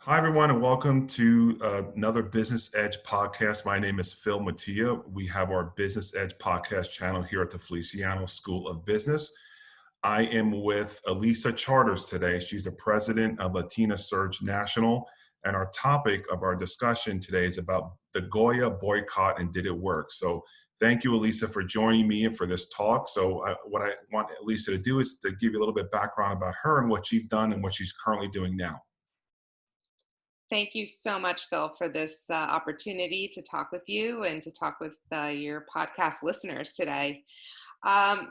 Hi, everyone, and welcome to another Business Edge podcast. My name is Phil Mattia. We have our Business Edge podcast channel here at the Feliciano School of Business. I am with Elisa Charters today. She's the president of Latina Surge National, and our topic of our discussion today is about the Goya boycott and did it work? So thank you, Elisa, for joining me and for this talk. So what I want Elisa to do is to give you a little bit of background about her and what she's done and what she's currently doing now. Thank you so much, Phil, for this opportunity to talk with you and to talk with your podcast listeners today.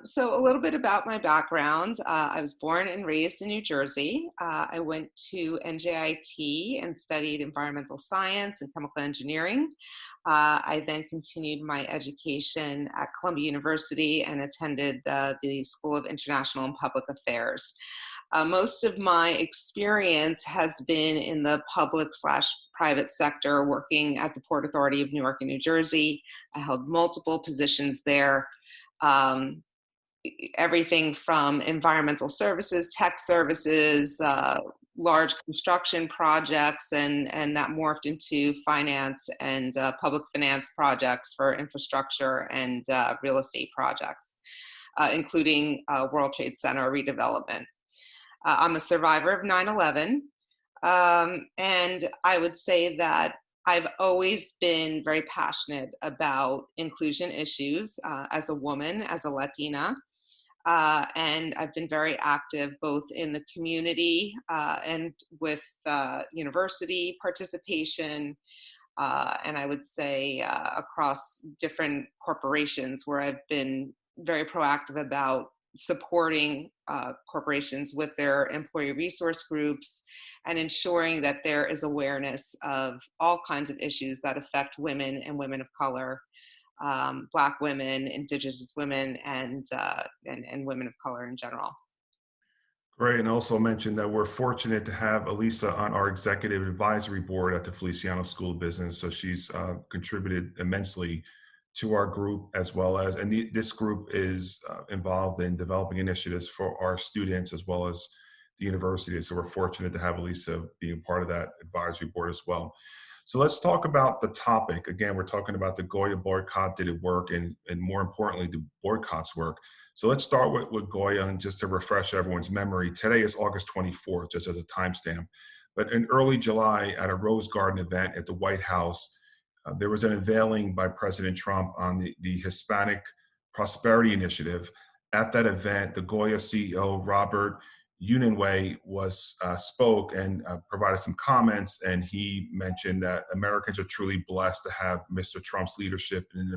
So a little bit about my background. I was born and raised in New Jersey. I went to NJIT and studied environmental science and chemical engineering. I then continued my education at Columbia University and attended the School of International and Public Affairs. Most of my experience has been in the public/private sector, working at the Port Authority of Newark and New Jersey. I held multiple positions there, everything from environmental services, tech services, large construction projects, and that morphed into finance and public finance projects for infrastructure and real estate projects, including World Trade Center redevelopment. I'm a survivor of 9/11, and I would say that I've always been very passionate about inclusion issues as a woman, as a Latina, and I've been very active both in the community and with university participation, and I would say across different corporations where I've been very proactive about supporting corporations with their employee resource groups and ensuring that there is awareness of all kinds of issues that affect women and women of color, Black women, Indigenous women, and women of color in general. Great, and also mention that we're fortunate to have Elisa on our executive advisory board at the Feliciano School of Business. So she's contributed immensely to our group as well as, and this group is involved in developing initiatives for our students as well as the university. So we're fortunate to have Elisa being part of that advisory board as well. So let's talk about the topic. Again, we're talking about the Goya boycott. Did it work? And more importantly, do boycotts work? So let's start with Goya, and just to refresh everyone's memory, today is August 24th, just as a timestamp. But in early July, at a Rose Garden event at the White House, there was an unveiling by President Trump on the Hispanic Prosperity Initiative. At that event, the Goya CEO, Robert Unanue, spoke and provided some comments, and he mentioned that Americans are truly blessed to have Mr. Trump's leadership in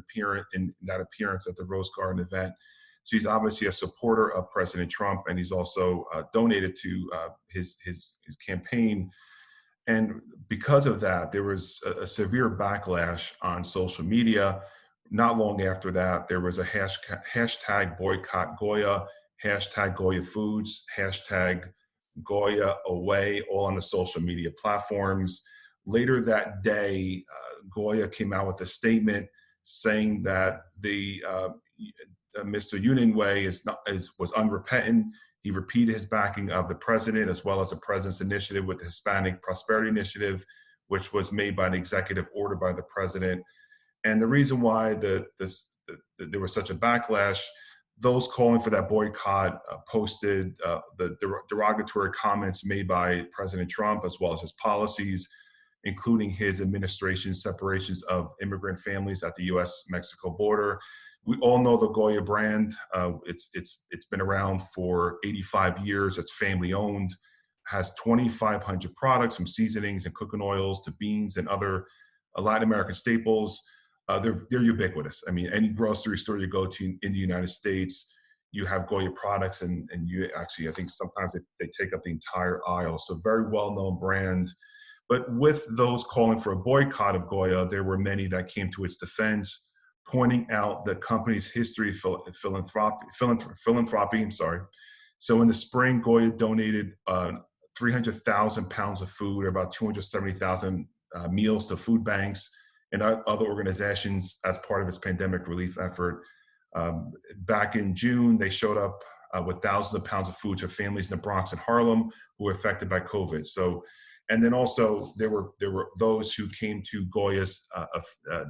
that appearance at the Rose Garden event. So he's obviously a supporter of President Trump, and he's also donated to his campaign. And because of that, there was a severe backlash on social media. Not long after that, there was a hashtag boycott Goya, hashtag Goya foods, hashtag Goya away, all on the social media platforms. Later that day, Goya came out with a statement saying that Mr. Unanue was unrepentant. He repeated his backing of the president as well as the president's initiative with the Hispanic Prosperity Initiative, which was made by an executive order by the president. And the reason why there was such a backlash, those calling for that boycott posted the derogatory comments made by President Trump as well as his policies, including his administration's separations of immigrant families at the U.S.-Mexico border. We all know the Goya brand. It's been around for 85 years. It's family owned, has 2,500 products from seasonings and cooking oils to beans and other Latin American staples. They're ubiquitous. I mean, any grocery store you go to in the United States, you have Goya products, and you actually, I think sometimes they take up the entire aisle. So very well-known brand. But with those calling for a boycott of Goya, there were many that came to its defense, pointing out the company's history of philanthropy. So in the spring, Goya donated 300,000 pounds of food, or about 270,000 meals, to food banks and other organizations as part of its pandemic relief effort. Back in June, they showed up with thousands of pounds of food to families in the Bronx and Harlem who were affected by COVID. So And then also there were those who came to Goya's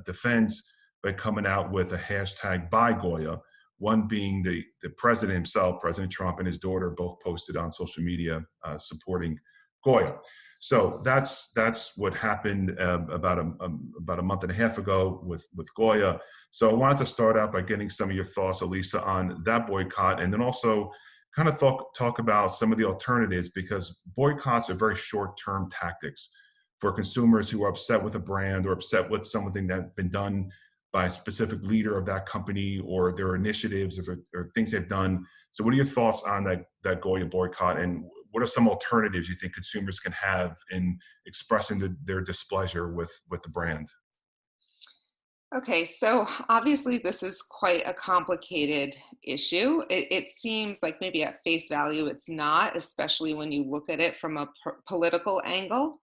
defense by coming out with a hashtag by Goya. One being the president himself, President Trump, and his daughter both posted on social media supporting Goya. So that's what happened about a month and a half ago with Goya. So I wanted to start out by getting some of your thoughts, Elisa, on that boycott, and then also kind of talk about some of the alternatives, because boycotts are very short-term tactics for consumers who are upset with a brand or upset with something that's been done by a specific leader of that company or their initiatives or things they've done. So what are your thoughts on that Goya boycott, and what are some alternatives you think consumers can have in expressing their displeasure with the brand? Okay, so obviously this is quite a complicated issue. It seems like maybe at face value it's not, especially when you look at it from a political angle.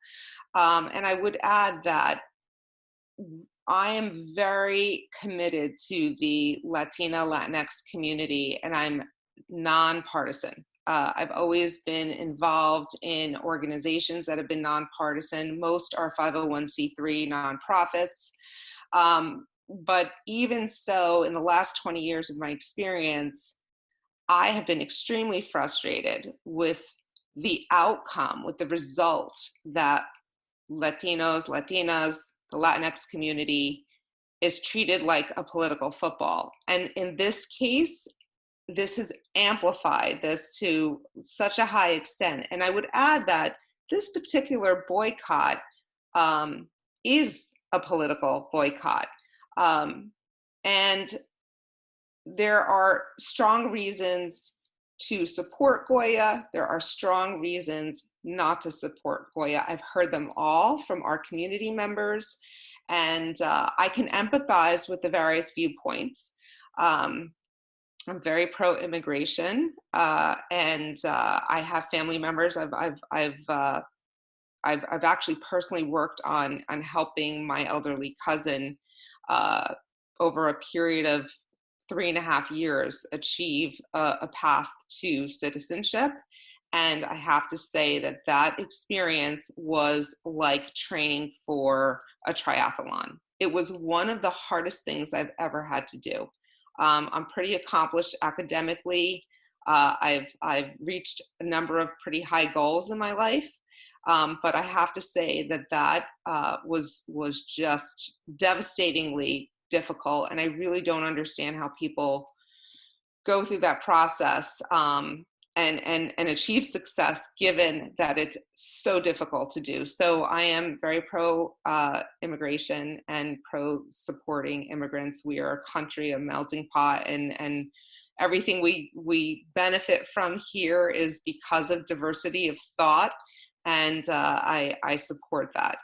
And I would add that I am very committed to the Latinx community, and I'm nonpartisan. I've always been involved in organizations that have been nonpartisan. Most are 501c3 nonprofits. But even so, in the last 20 years of my experience, I have been extremely frustrated with the outcome, with the result that Latinos, Latinas, the Latinx community is treated like a political football. And in this case, this has amplified this to such a high extent. And I would add that this particular boycott is a political boycott. And there are strong reasons to support Goya. There are strong reasons not to support Goya. I've heard them all from our community members, and I can empathize with the various viewpoints. I'm very pro-immigration, and I have family members. I've actually personally worked on helping my elderly cousin over a period of 3.5 years achieve a path to citizenship. And I have to say that experience was like training for a triathlon. It was one of the hardest things I've ever had to do. I'm pretty accomplished academically. I've reached a number of pretty high goals in my life. But I have to say that was just devastatingly difficult, and I really don't understand how people go through that process and achieve success, given that it's so difficult to do. So I am very pro immigration and pro supporting immigrants. We are a country, a melting pot, and everything we benefit from here is because of diversity of thought. And I support that.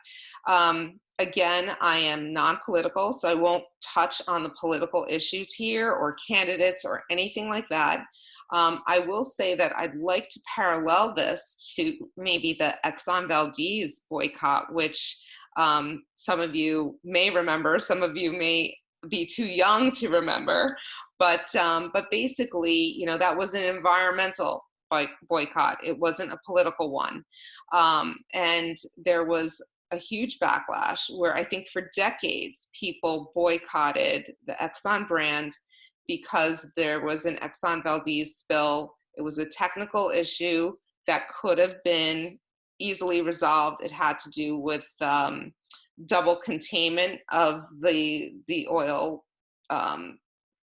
Again, I am non-political, so I won't touch on the political issues here or candidates or anything like that. I will say that I'd like to parallel this to maybe the Exxon Valdez boycott, which some of you may remember, some of you may be too young to remember, but basically, that was an environmental boycott. It wasn't a political one. And there was a huge backlash where I think for decades people boycotted the Exxon brand because there was an Exxon Valdez spill. It was a technical issue that could have been easily resolved. It had to do with double containment of the oil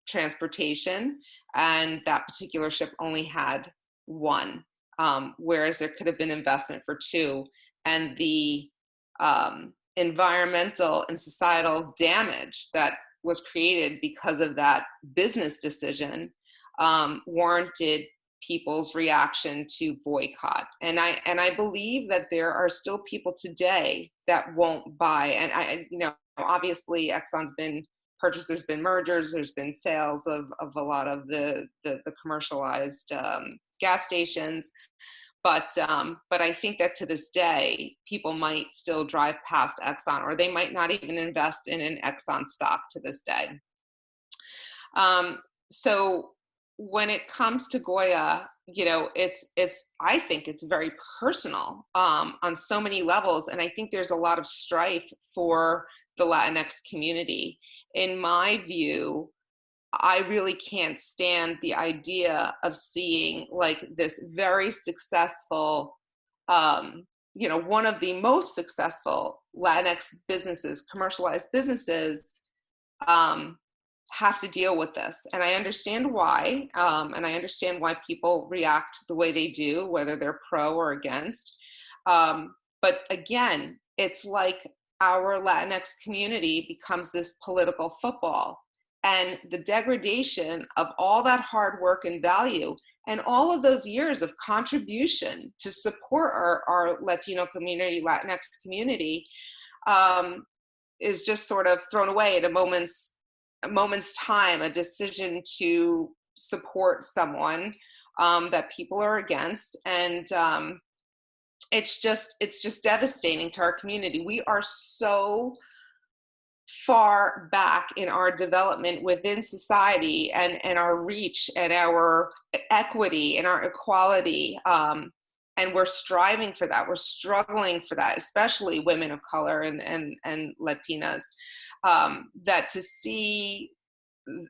transportation, and that particular ship only had one, whereas there could have been investment for two. And the environmental and societal damage that was created because of that business decision warranted people's reaction to boycott. And I believe that there are still people today that won't buy. And obviously Exxon's been purchased, there's been mergers, there's been sales of a lot of the commercialized gas stations. But I think that to this day, people might still drive past Exxon, or they might not even invest in an Exxon stock to this day. So when it comes to Goya, I think it's very personal on so many levels. And I think there's a lot of strife for the Latinx community. In my view, I really can't stand the idea of seeing like this very successful, one of the most successful Latinx businesses, commercialized businesses, have to deal with this. And I understand why. And I understand why people react the way they do, whether they're pro or against. But again, it's like our Latinx community becomes this political football. And the degradation of all that hard work and value and all of those years of contribution to support our Latino community, Latinx community, is just sort of thrown away at a moment's time, a decision to support someone that people are against. And it's just devastating to our community. We are so far back in our development within society and our reach and our equity and our equality. And we're striving for that. We're struggling for that, especially women of color and Latinas, that to see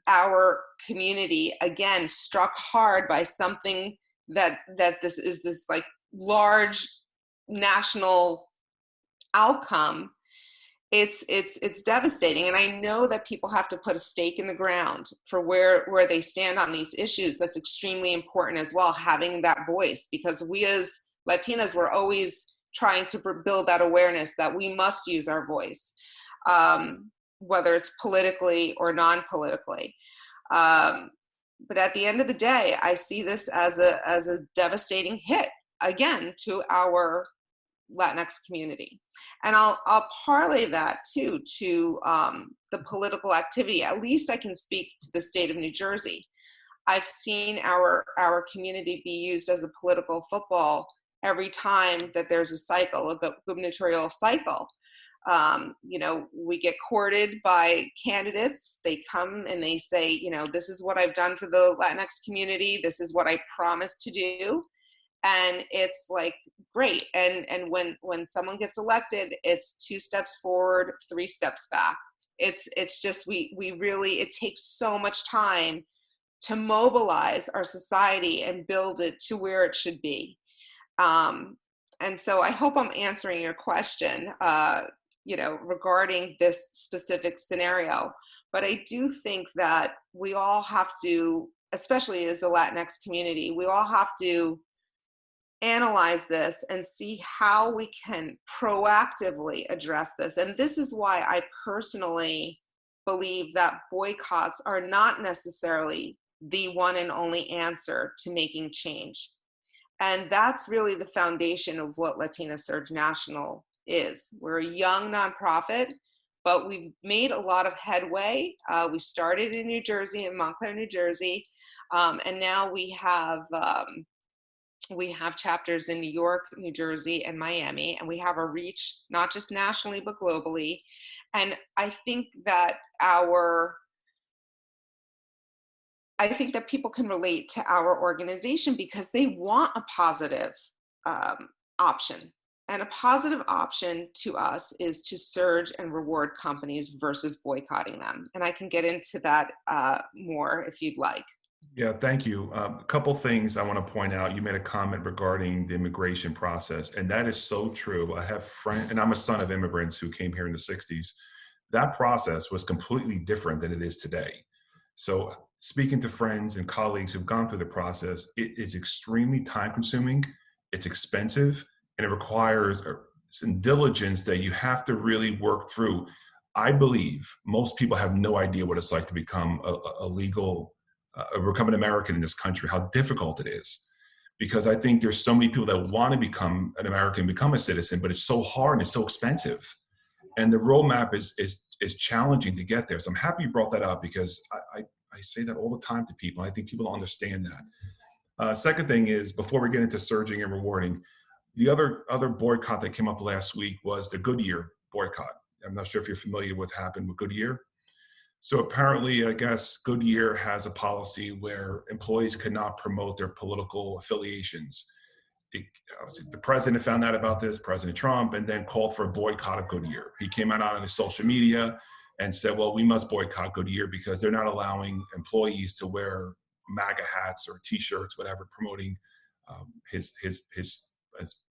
our community again struck hard by something that this is this like large national outcome. It's devastating. And I know that people have to put a stake in the ground for where they stand on these issues. That's extremely important as well, having that voice, because we as Latinas, we're always trying to build that awareness that we must use our voice, whether it's politically or non-politically. But at the end of the day, I see this as a devastating hit, again, to our Latinx community. And I'll parlay that too to the political activity. At least I can speak to the state of New Jersey. I've seen our community be used as a political football every time that there's a cycle, a gubernatorial cycle. We get courted by candidates. They come and they say, this is what I've done for the Latinx community. This is what I promised to do. And it's like, great. And when someone gets elected, it's 2 steps forward, 3 steps back. It's just, we really, it takes so much time to mobilize our society and build it to where it should be. And so I hope I'm answering your question, regarding this specific scenario. But I do think that we all have to, especially as a Latinx community, we all have to analyze this and see how we can proactively address this. And this is why I personally believe that boycotts are not necessarily the one and only answer to making change. And that's really the foundation of what Latina Surge National is. We're a young nonprofit, but we've made a lot of headway. We started in New Jersey, in Montclair, New Jersey, and now we have chapters in New York, New Jersey, and Miami, and we have a reach not just nationally but globally. And I think that people can relate to our organization because they want a positive option. And a positive option to us is to surge and reward companies versus boycotting them. And I can get into that more if you'd like. Yeah, thank you. A couple things I want to point out. You made a comment regarding the immigration process, and that is so true. I have friends, and I'm a son of immigrants who came here in the 60s. That process was completely different than it is today. So speaking to friends and colleagues who've gone through the process, it is extremely time consuming, it's expensive, and it requires some diligence that you have to really work through. I believe most people have no idea what it's like to become a legal become an American in this country, how difficult it is. Because I think there's so many people that want to become an American, become a citizen, but it's so hard and it's so expensive. And the roadmap is challenging to get there. So I'm happy you brought that up because I say that all the time to people. And I think people don't understand that. Second thing is, before we get into surging and rewarding, the other boycott that came up last week was the Goodyear boycott. I'm not sure if you're familiar with what happened with Goodyear. So apparently, I guess Goodyear has a policy where employees cannot promote their political affiliations. It, Obviously, the president found out about this, President Trump, and then called for a boycott of Goodyear. He came out on his social media and said, well, we must boycott Goodyear because they're not allowing employees to wear MAGA hats or T-shirts, whatever, promoting his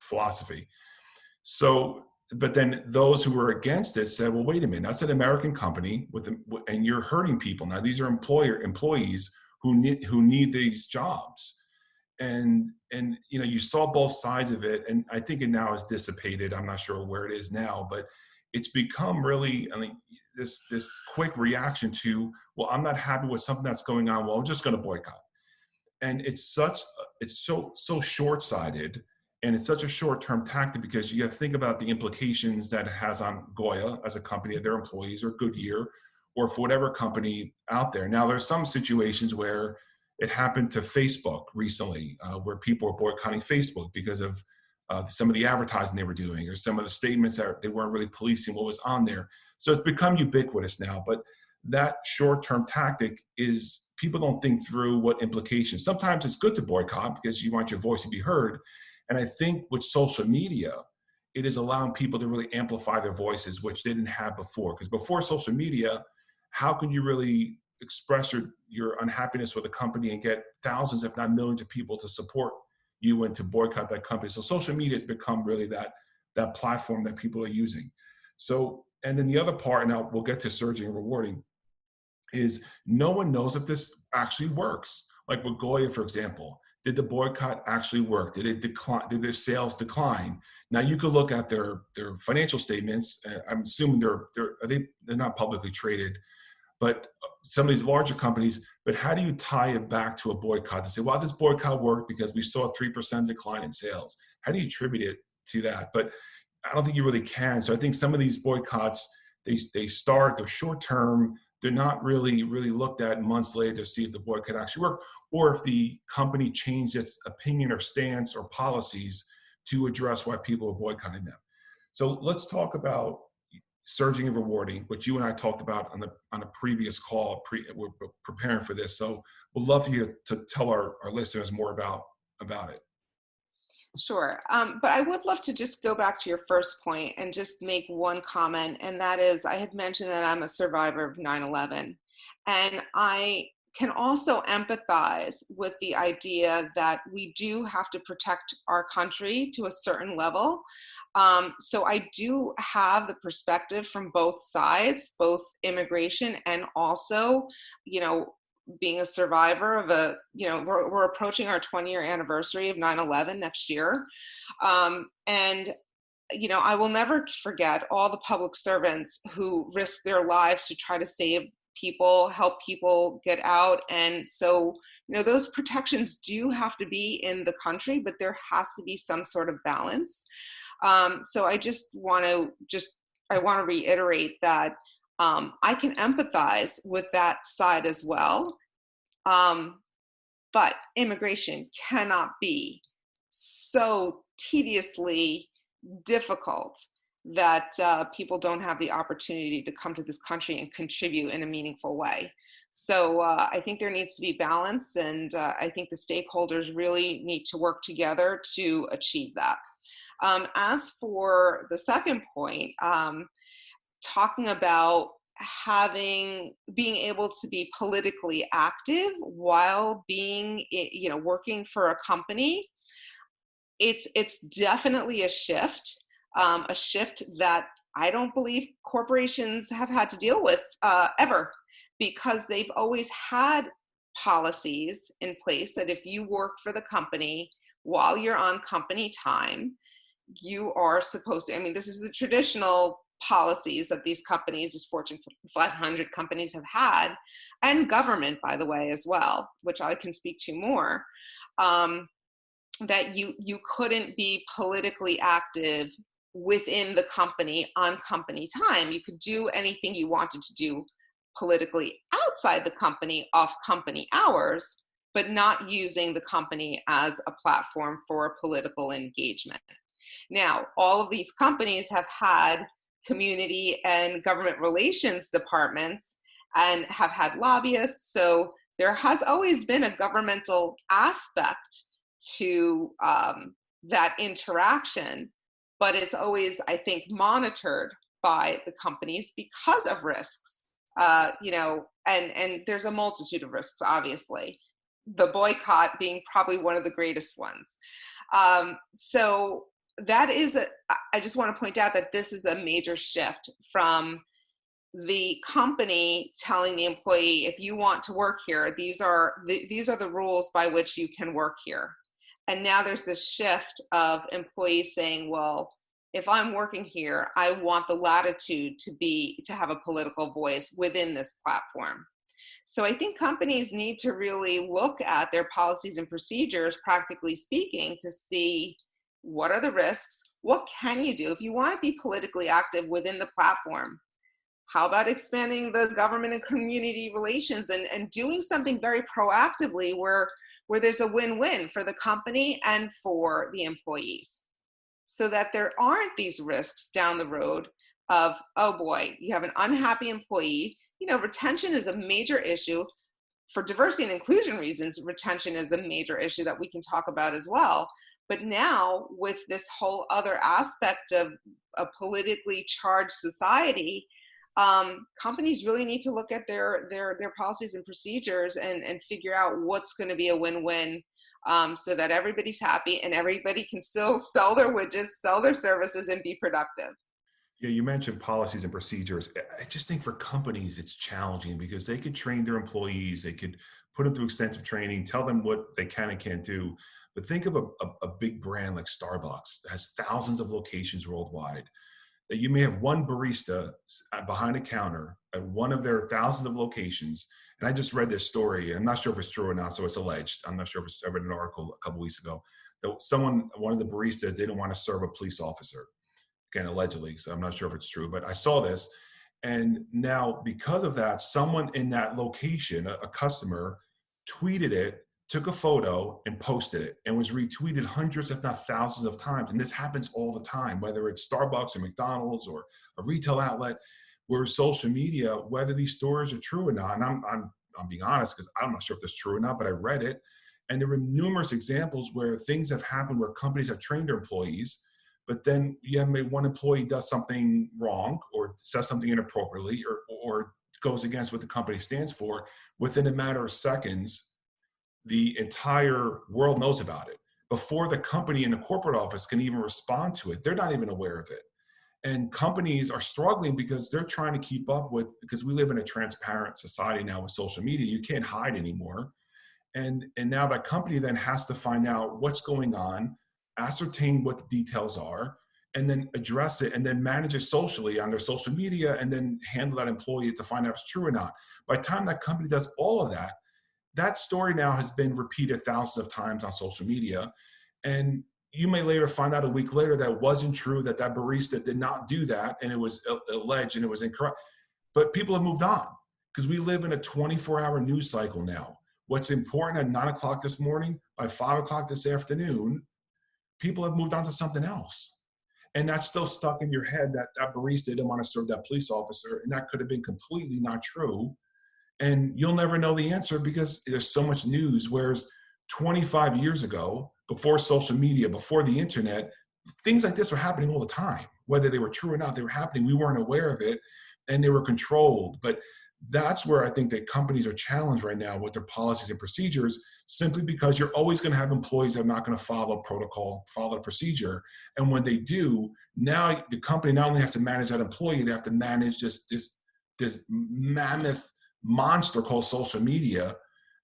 philosophy. So, but then those who were against it said, well, wait a minute, that's an American company and you're hurting people. Now, these are employees who need these jobs. And you saw both sides of it, and I think it now is dissipated. I'm not sure where it is now, but it's become really, this quick reaction to, well, I'm not happy with something that's going on. Well, I'm just going to boycott. And it's so short-sighted, and it's such a short-term tactic because you have to think about the implications that it has on Goya as a company, of their employees, or Goodyear, or for whatever company out there. Now, there's some situations where it happened to Facebook recently, where people were boycotting Facebook because of some of the advertising they were doing, or some of the statements that they weren't really policing what was on there. So it's become ubiquitous now. But that short-term tactic is, people don't think through what implications. Sometimes it's good to boycott because you want your voice to be heard. And I think with social media, it is allowing people to really amplify their voices, which they didn't have before. Because before social media, how could you really express your unhappiness with a company and get thousands, if not millions, of people to support you and to boycott that company? So social media has become really that platform that people are using. So, and then the other part, now we'll get to surging and rewarding, is no one knows if this actually works. Like with Goya, for example, did the boycott actually work? Did it decline? Did their sales decline? Now you could look at their financial statements. I'm assuming they're not publicly traded, but some of these larger companies. But how do you tie it back to a boycott to say, well, this boycott worked because we saw a 3% decline in sales? How do you attribute it to that? But I don't think you really can. So I think some of these boycotts, they're short term. They're not really looked at months later to see if the boycott actually worked, or if the company changed its opinion or stance or policies to address why people are boycotting them. So let's talk about surging and rewarding, which you and I talked about on a previous call. We're preparing for this, so we'd love for you to tell our listeners more about it. Sure. But I would love to just go back to your first point and just make one comment. And that is, I had mentioned that I'm a survivor of 9/11. And I can also empathize with the idea that we do have to protect our country to a certain level. So I do have the perspective from both sides, both immigration and also, being a survivor of we're approaching our 20-year anniversary of 9/11 next year. And I will never forget all the public servants who risked their lives to try to save people, help people get out. And so, those protections do have to be in the country, but there has to be some sort of balance. So I want to reiterate that I can empathize with that side as well. But immigration cannot be so tediously difficult that people don't have the opportunity to come to this country and contribute in a meaningful way. So I think there needs to be balance, and I think the stakeholders really need to work together to achieve that. As for the second point, talking about being able to be politically active while being, working for a company, it's definitely a shift that I don't believe corporations have had to deal with ever, because they've always had policies in place that if you work for the company while you're on company time, you are supposed to, this is the traditional policies that these companies, these Fortune 500 companies have had, and government, by the way, as well, which I can speak to more, that you couldn't be politically active within the company on company time. You could do anything you wanted to do politically outside the company off company hours, but not using the company as a platform for political engagement. Now, all of these companies have had community and government relations departments, and have had lobbyists. So there has always been a governmental aspect to that interaction, but it's always, I think, monitored by the companies because of risks. And there's a multitude of risks, obviously. The boycott being probably one of the greatest ones. So that is, I just want to point out that this is a major shift from the company telling the employee, if you want to work here, these are the rules by which you can work here. And now there's this shift of employees saying, well, if I'm working here, I want the latitude to have a political voice within this platform. So I think companies need to really look at their policies and procedures, practically speaking, to see what are the risks, what can you do if you want to be politically active within the platform. How about expanding the government and community relations and doing something very proactively where there's a win-win for the company and for the employees, so that there aren't these risks down the road of, oh boy, you have an unhappy employee. Retention is a major issue. For diversity and inclusion reasons, retention is a major issue that we can talk about as well. But now with this whole other aspect of a politically charged society, companies really need to look at their policies and procedures and figure out what's going to be a win-win, so that everybody's happy and everybody can still sell their widgets, sell their services, and be productive. Yeah, you mentioned policies and procedures. I just think for companies, it's challenging because they could train their employees, they could put them through extensive training, tell them what they can and can't do. But think of a big brand like Starbucks that has thousands of locations worldwide, that you may have one barista behind a counter at one of their thousands of locations. And I just read this story, and I'm not sure if it's true or not, so it's alleged. I'm not sure if it's, I read an article a couple weeks ago that one of the baristas didn't want to serve a police officer. Again, allegedly, so I'm not sure if it's true, but I saw this. And now because of that, someone in that location, a customer, tweeted it, took a photo and posted it, and was retweeted hundreds, if not thousands of times. And this happens all the time, whether it's Starbucks or McDonald's or a retail outlet, where social media, whether these stories are true or not, and I'm being honest because I'm not sure if that's true or not, but I read it. And there were numerous examples where things have happened where companies have trained their employees, but then maybe one employee does something wrong or says something inappropriately or goes against what the company stands for. Within a matter of seconds, the entire world knows about it. Before the company in the corporate office can even respond to it, they're not even aware of it. And companies are struggling because they're trying to keep up with, because we live in a transparent society now with social media, you can't hide anymore. And now that company then has to find out what's going on, ascertain what the details are, and then address it, and then manage it socially on their social media, and then handle that employee to find out if it's true or not. By the time that company does all of that, that story now has been repeated thousands of times on social media. And you may later find out a week later that it wasn't true, that barista did not do that, and it was alleged and it was incorrect. But people have moved on because we live in a 24-hour news cycle now. What's important at 9 o'clock this morning, by 5 o'clock this afternoon, people have moved on to something else. And that's still stuck in your head, that barista didn't want to serve that police officer. And that could have been completely not true. And you'll never know the answer because there's so much news. Whereas 25 years ago, before social media, before the internet, things like this were happening all the time. Whether they were true or not, they were happening. We weren't aware of it and they were controlled. But that's where I think that companies are challenged right now with their policies and procedures, simply because you're always going to have employees that are not going to follow protocol, follow the procedure. And when they do, now the company not only has to manage that employee, they have to manage this mammoth monster called social media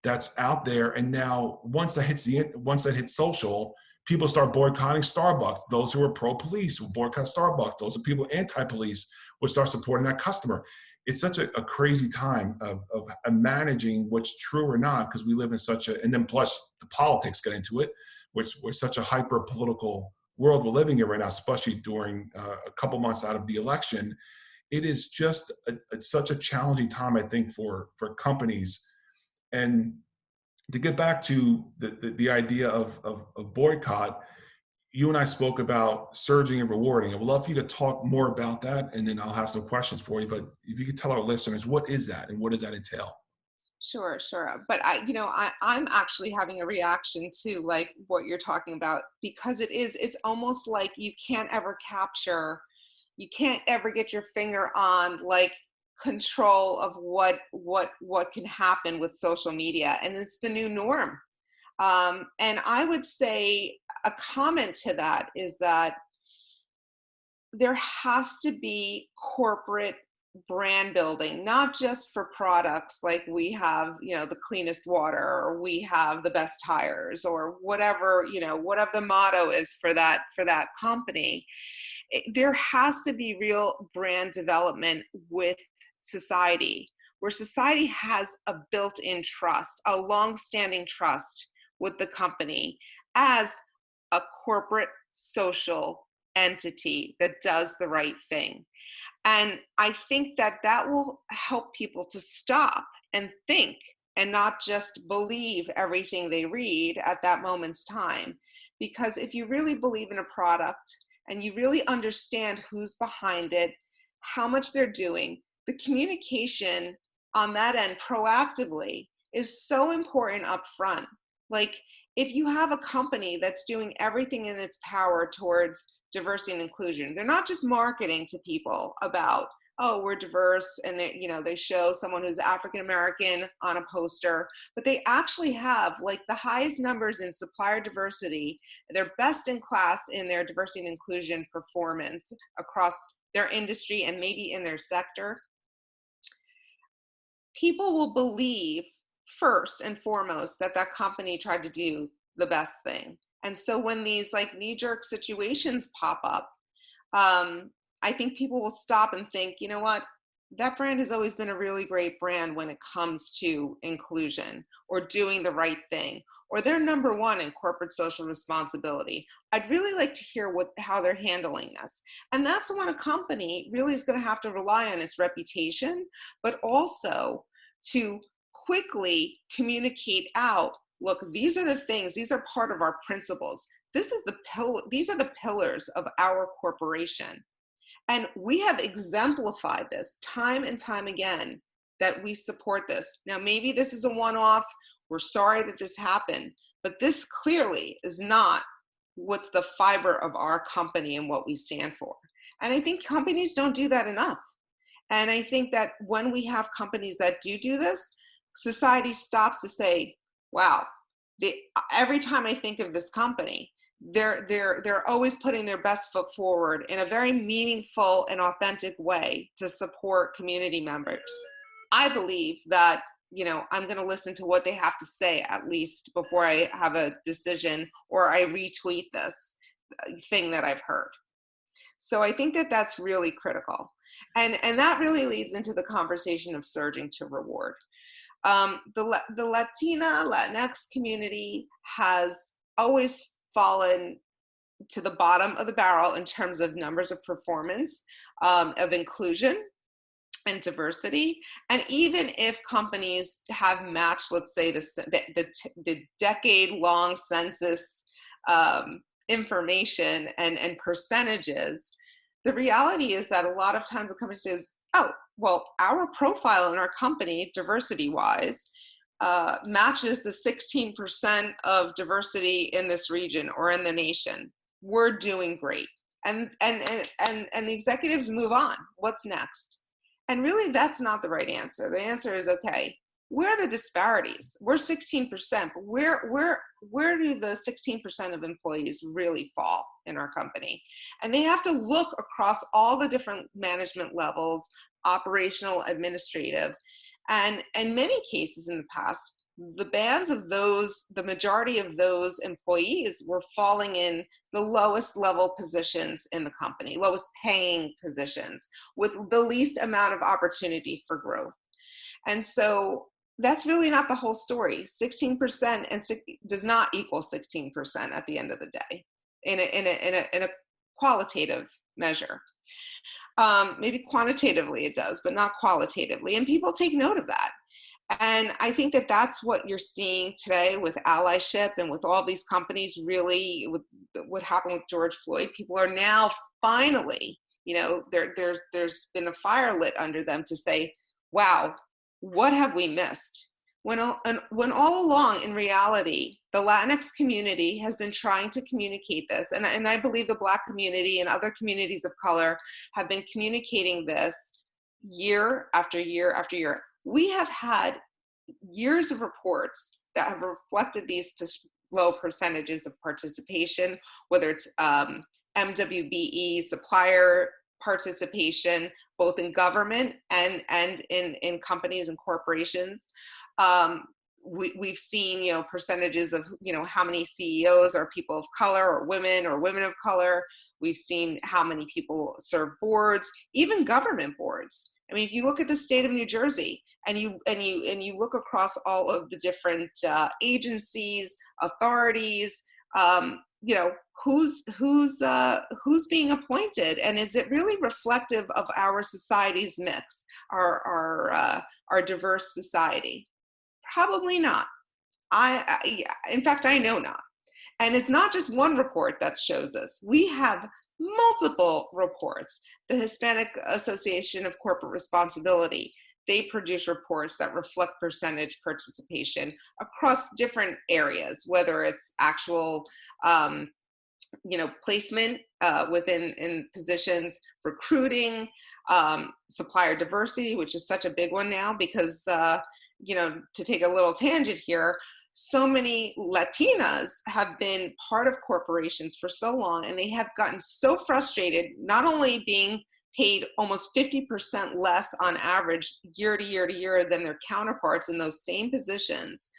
that's out there. And now once that hits social, people start boycotting Starbucks. Those who are pro-police will boycott Starbucks. Those are people anti-police will start supporting that customer. It's such a crazy time of managing what's true or not, because we live in such a, and then plus the politics get into it, which was such a hyper political world we're living in right now, especially during a couple months out of the election. It is just such a challenging time, I think, for companies. And to get back to the idea of boycott, you and I spoke about surging and rewarding. I would love for you to talk more about that, and then I'll have some questions for you. But if you could tell our listeners, what is that and what does that entail? Sure, sure. But I'm actually having a reaction to like what you're talking about, because it's almost like you can't ever get your finger on like control of what can happen with social media, and it's the new norm. And I would say a comment to that is that there has to be corporate brand building, not just for products like we have, the cleanest water, or we have the best tires, or whatever, whatever the motto is for that company. There has to be real brand development with society, where society has a built-in trust, a long-standing trust with the company as a corporate social entity that does the right thing. And I think that will help people to stop and think, and not just believe everything they read at that moment's time. Because if you really believe in a product and you really understand who's behind it, how much they're doing, the communication on that end proactively is so important up front. Like, if you have a company that's doing everything in its power towards diversity and inclusion, they're not just marketing to people about, oh, we're diverse, and they show someone who's African American on a poster, but they actually have like the highest numbers in supplier diversity. They're best in class in their diversity and inclusion performance across their industry and maybe in their sector. People will believe first and foremost that company tried to do the best thing. And so when these like knee-jerk situations pop up, I think people will stop and think, you know what, that brand has always been a really great brand when it comes to inclusion or doing the right thing, or they're number one in corporate social responsibility. I'd really like to hear how they're handling this. And that's when a company really is going to have to rely on its reputation, but also to quickly communicate out, look, these are the things, these are part of our principles. These are the pillars of our corporation. And we have exemplified this time and time again, that we support this. Now, maybe this is a one-off. We're sorry that this happened, but this clearly is not what's the fiber of our company and what we stand for. And I think companies don't do that enough. And I think that when we have companies that do this, society stops to say, wow, every time I think of this company, they're always putting their best foot forward in a very meaningful and authentic way to support community members. I believe that, I'm going to listen to what they have to say at least before I have a decision or I retweet this thing that I've heard. So I think that that's really critical. And that really leads into the conversation of surging to reward. The Latinx community has always fallen to the bottom of the barrel in terms of numbers of performance, of inclusion and diversity. And even if companies have matched, let's say, the decade-long census information and percentages, the reality is that a lot of times the company says, oh, well, our profile in our company, diversity-wise, matches the 16% of diversity in this region or in the nation. We're doing great. And the executives move on. What's next? And really, that's not the right answer. The answer is, okay, where are the disparities? We're 16%, but where do the 16% of employees really fall in our company? And they have to look across all the different management levels, operational, administrative, and in many cases in the past, the majority of those employees were falling in the lowest level positions in the company, lowest paying positions, with the least amount of opportunity for growth. And so that's really not the whole story. 16% does not equal 16% at the end of the day in a qualitative measure. Maybe quantitatively it does, but not qualitatively. And people take note of that. And I think that that's what you're seeing today with allyship and with all these companies, really, with what happened with George Floyd. People are now finally, there's been a fire lit under them to say, wow, what have we missed? When all along, in reality, the Latinx community has been trying to communicate this, and I believe the Black community and other communities of color have been communicating this year after year after year. We have had years of reports that have reflected these low percentages of participation, whether it's MWBE supplier participation, both in government and in companies and corporations. We've seen, percentages of, how many CEOs are people of color or women of color. We've seen how many people serve boards, even government boards. I mean, if you look at the state of New Jersey and you look across all of the different agencies, authorities, who's being appointed, and is it really reflective of our society's mix, our diverse society? Probably not. In fact, I know not. And it's not just one report that shows us. We have multiple reports. The Hispanic Association of Corporate Responsibility, they produce reports that reflect percentage participation across different areas, whether it's actual placement in positions, recruiting, supplier diversity, which is such a big one now because, to take a little tangent here, so many Latinas have been part of corporations for so long, and they have gotten so frustrated, not only being paid almost 50% less on average year to year to year than their counterparts in those same positions,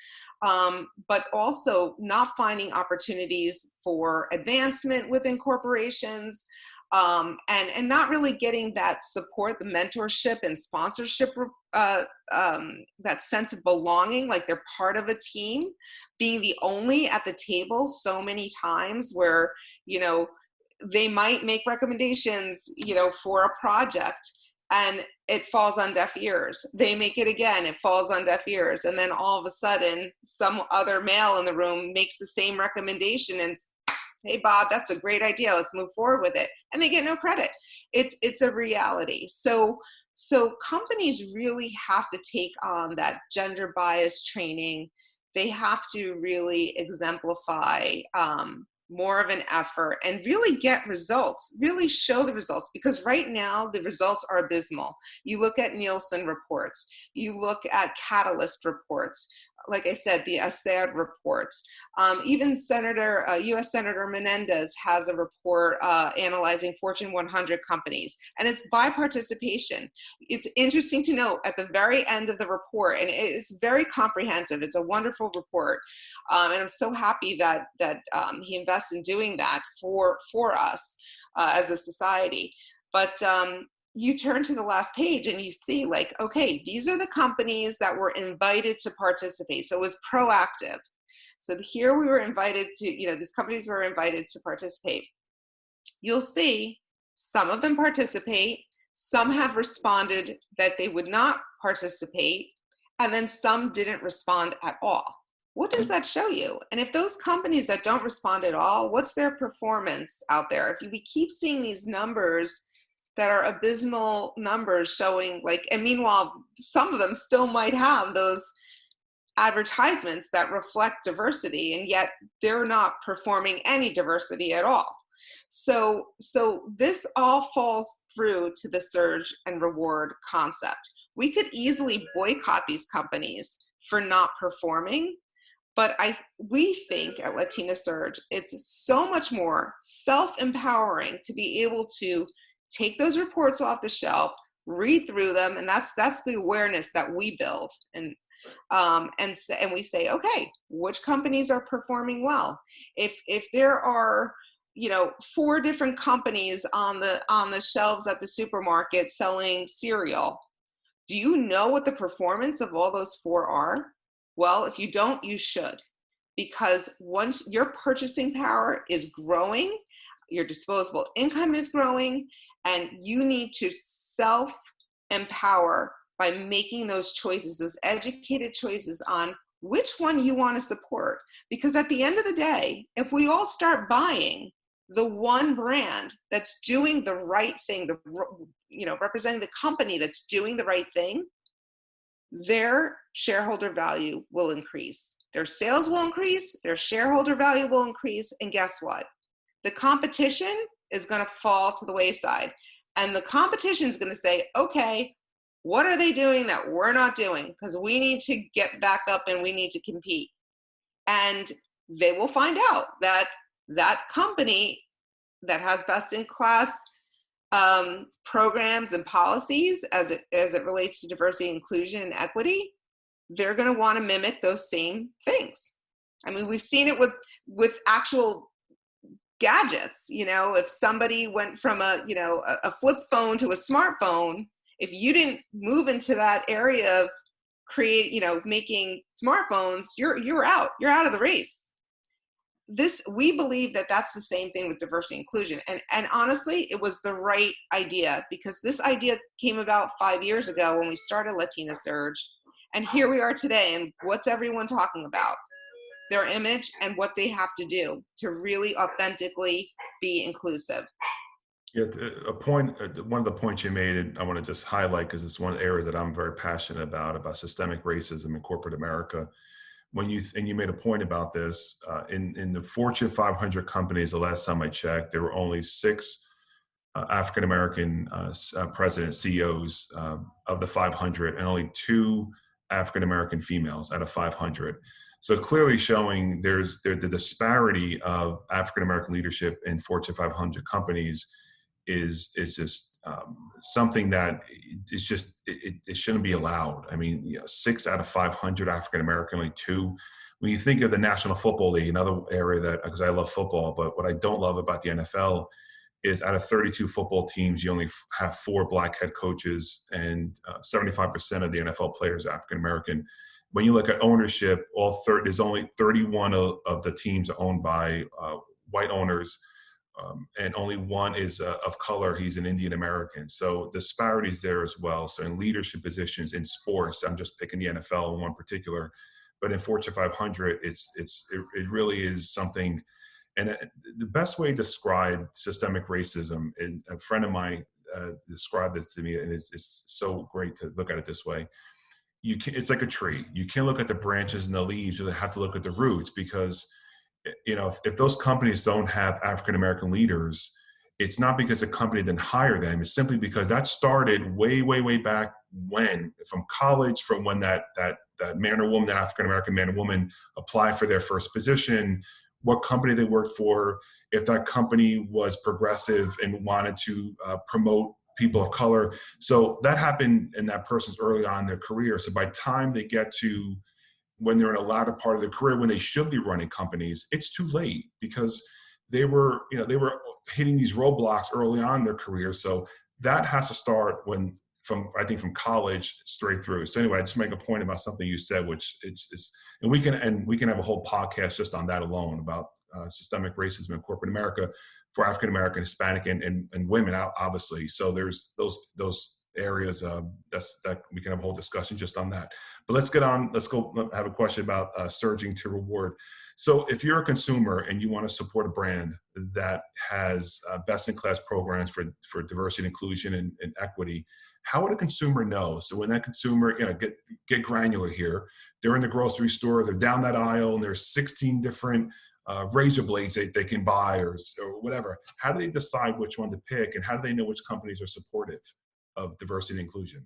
but also not finding opportunities for advancement within corporations, and not really getting that support, the mentorship and sponsorship, that sense of belonging, like they're part of a team, being the only at the table so many times where, they might make recommendations, for a project and it falls on deaf ears. They make it again, it falls on deaf ears. And then all of a sudden, some other male in the room makes the same recommendation and, hey, Bob, that's a great idea. Let's move forward with it. And they get no credit. It's a reality. So companies really have to take on that gender bias training. They have to really exemplify more of an effort and really get results, really show the results, because right now the results are abysmal. You look at Nielsen reports, you look at Catalyst reports, like I said, the ASER reports. Even U.S. Senator Menendez has a report analyzing Fortune 100 companies, and it's by participation. It's interesting to note at the very end of the report, and it's very comprehensive. It's a wonderful report, and I'm so happy that he invests in doing that for us as a society. But you turn to the last page and you see, like, okay, these are the companies that were invited to participate. So it was proactive. So here we were invited to, these companies were invited to participate. You'll see some of them participate, some have responded that they would not participate, and then some didn't respond at all. What does that show you? And if those companies that don't respond at all, what's their performance out there? If we keep seeing these numbers that are abysmal numbers showing, like, and meanwhile, some of them still might have those advertisements that reflect diversity, and yet they're not performing any diversity at all. So this all falls through to the surge and reward concept. We could easily boycott these companies for not performing, but we think at Latina Surge, it's so much more self-empowering to be able to take those reports off the shelf, read through them, and that's the awareness that we build, and we say, okay, which companies are performing well? If there are 4 different companies on the shelves at the supermarket selling cereal, do you know what the performance of all those 4 are? Well, if you don't, you should, because once your purchasing power is growing, your disposable income is growing, and you need to self-empower by making those choices, those educated choices on which one you want to support. Because at the end of the day, if we all start buying the one brand that's doing the right thing, representing the company that's doing the right thing, their shareholder value will increase. Their sales will increase, their shareholder value will increase, and guess what? The competition is going to fall to the wayside. And the competition is going to say, okay, what are they doing that we're not doing? Because we need to get back up and we need to compete. And they will find out that that company that has best-in-class programs and policies as it relates to diversity, inclusion, and equity, they're going to want to mimic those same things. I mean, we've seen it with actual gadgets. If somebody went from a flip phone to a smartphone, if you didn't move into that area of making smartphones, you're out. You're out of the race. We believe that that's the same thing with diversity and inclusion. And honestly, it was the right idea, because this idea came about 5 years ago when we started Latina Surge. And here we are today. And what's everyone talking about? Their image and what they have to do to really authentically be inclusive. Yeah, one of the points you made, and I want to just highlight because it's one of the areas that I'm very passionate about systemic racism in corporate America. You made a point about this, in the Fortune 500 companies, the last time I checked, there were only 6 African-American presidents, CEOs of the 500, and only 2 African-American females out of 500. So clearly showing there's the disparity of African-American leadership in Fortune 500 companies is just something that is just, it shouldn't be allowed. I mean, 6 out of 500 African-American, only 2. When you think of the National Football League, another area that, because I love football, but what I don't love about the NFL is out of 32 football teams, you only have 4 Black head coaches, and 75% of the NFL players are African-American. When you look at ownership, there's only 31 of the teams are owned by white owners, and only 1 is of color. He's an Indian American. So disparities there as well. So in leadership positions in sports, I'm just picking the NFL in one particular, but in Fortune 500, it really is something. And the best way to describe systemic racism, and a friend of mine described this to me, and it's so great to look at it this way. It's like a tree. You can't look at the branches and the leaves. You have to look at the roots, because if those companies don't have African-American leaders, it's not because the company didn't hire them. It's simply because that started way, way, way back from college, from when that man or woman, that African-American man or woman applied for their first position, what company they worked for, if that company was progressive and wanted to promote people of color. So that happened in that person's early on in their career. So by the time they get to when they're in a latter part of their career, when they should be running companies, it's too late, because they were hitting these roadblocks early on in their career. So that has to start from college straight through. So anyway, I just make a point about something you said, which is, and we can have a whole podcast just on that alone, about systemic racism in corporate America for African American, Hispanic, and women, obviously. So there's those areas that we can have a whole discussion just on that. But let's go have a question about surging to reward. So if you're a consumer and you want to support a brand that has best-in-class programs for diversity, inclusion, and equity, how would a consumer know? So when that consumer, get granular here, they're in the grocery store, they're down that aisle, and there's 16 different razor blades they can buy or whatever. How do they decide which one to pick, and how do they know which companies are supportive of diversity and inclusion?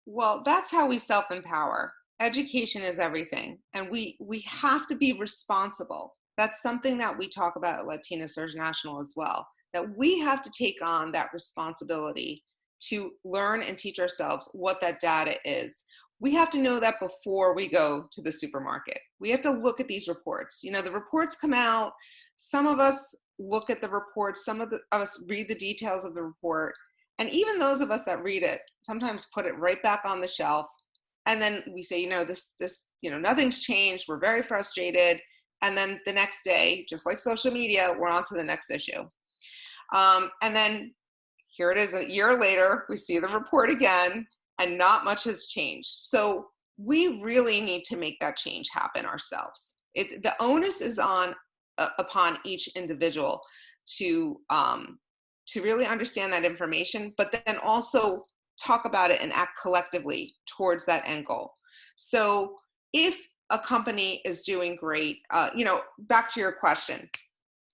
Well, that's how we self-empower. Education is everything, and we have to be responsible. That's something that we talk about at Latina Surge National as well, that we have to take on that responsibility to learn and teach ourselves what that data is. We have to know that before we go to the supermarket. We have to look at these reports. The reports come out. Some of us look at the reports. Some of us read the details of the report. And even those of us that read it sometimes put it right back on the shelf. And then we say, nothing's changed. We're very frustrated. And then the next day, just like social media, we're on to the next issue. And then here it is, a year later, we see the report again. and not much has changed. So we really need to make that change happen ourselves. The onus is upon each individual to really understand that information, but then also talk about it and act collectively towards that end goal. So if a company is doing great, back to your question,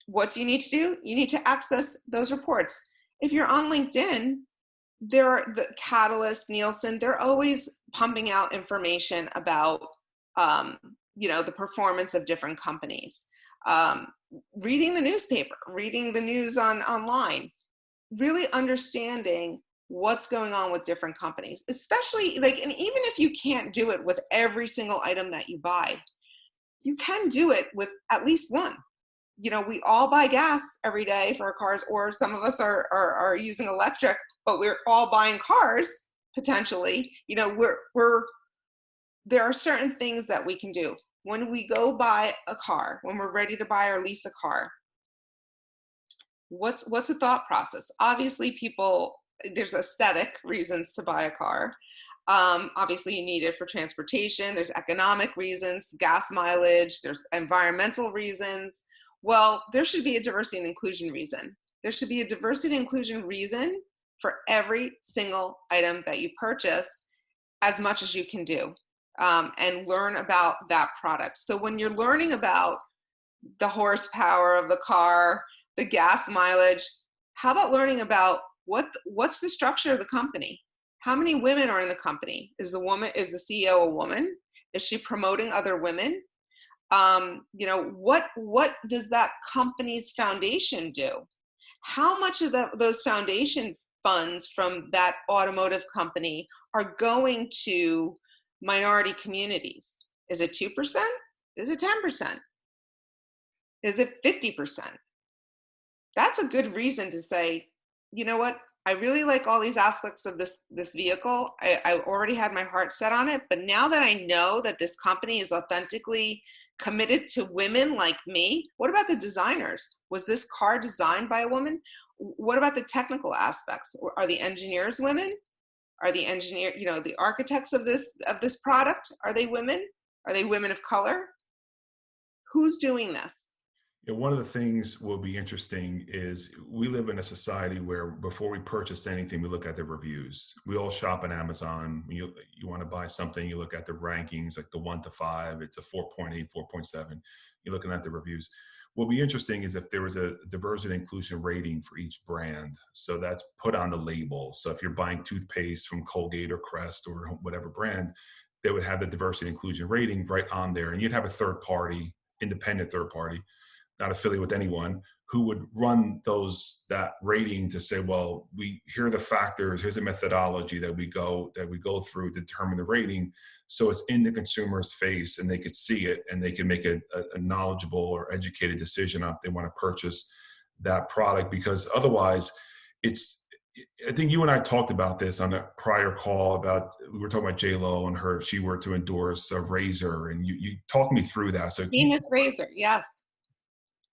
what do you need to do? You need to access those reports. If you're on LinkedIn, the Catalyst, Nielsen, they're always pumping out information about, the performance of different companies. Reading the newspaper, reading the news online, really understanding what's going on with different companies, especially and even if you can't do it with every single item that you buy, you can do it with at least one. We all buy gas every day for our cars, or some of us are using electric, but we're all buying cars potentially. There are certain things that we can do. When we go buy a car, when we're ready to buy our lease a car, what's the thought process? Obviously, there's aesthetic reasons to buy a car. Obviously, you need it for transportation. There's economic reasons, gas mileage. There's environmental reasons. Well, there should be a diversity and inclusion reason. There should be a diversity and inclusion reason for every single item that you purchase, as much as you can do, and learn about that product. So when you're learning about the horsepower of the car, the gas mileage, how about learning about what's the structure of the company? How many women are in the company? Is the CEO a woman? Is she promoting other women? What does that company's foundation do? How much of those foundation funds from that automotive company are going to minority communities? Is it 2%? Is it 10%? Is it 50%? That's a good reason to say, you know what? I really like all these aspects of this vehicle. I already had my heart set on it, but now that I know that this company is authentically committed to women like me, what about the designers? Was this car designed by a woman? What about the technical aspects? Are the engineers women? Are the the architects of this product, are they women? Are they women of color? Who's doing this? One of the things will be interesting is we live in a society where before we purchase anything, we look at the reviews. We all shop on Amazon. When you want to buy something, you look at the rankings, like the 1 to 5, it's a 4.8, 4.7. You're looking at the reviews. What will be interesting is if there was a diversity and inclusion rating for each brand. So that's put on the label. So if you're buying toothpaste from Colgate or Crest or whatever brand, they would have the diversity and inclusion rating right on there. And you'd have a third party, independent third party, not affiliated with anyone, who would run that rating to say, well, here are the factors, here's a methodology that we go through to determine the rating. So it's in the consumer's face and they could see it and they can make a knowledgeable or educated decision on if they want to purchase that product. Because otherwise I think you and I talked about this on a prior call we were talking about J-Lo and she were to endorse a razor, and you talked me through that. So Venus razor, yes.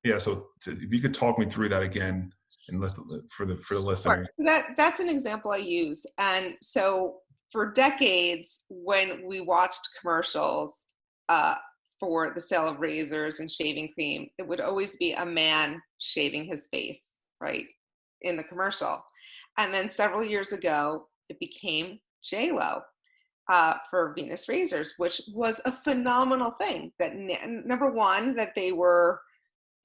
Yeah, so if you could talk me through that again, and for the listeners. Sure. That's an example I use. And so for decades, when we watched commercials for the sale of razors and shaving cream, it would always be a man shaving his face, right, in the commercial. And then several years ago, it became J-Lo for Venus razors, which was a phenomenal thing. That number one, that they were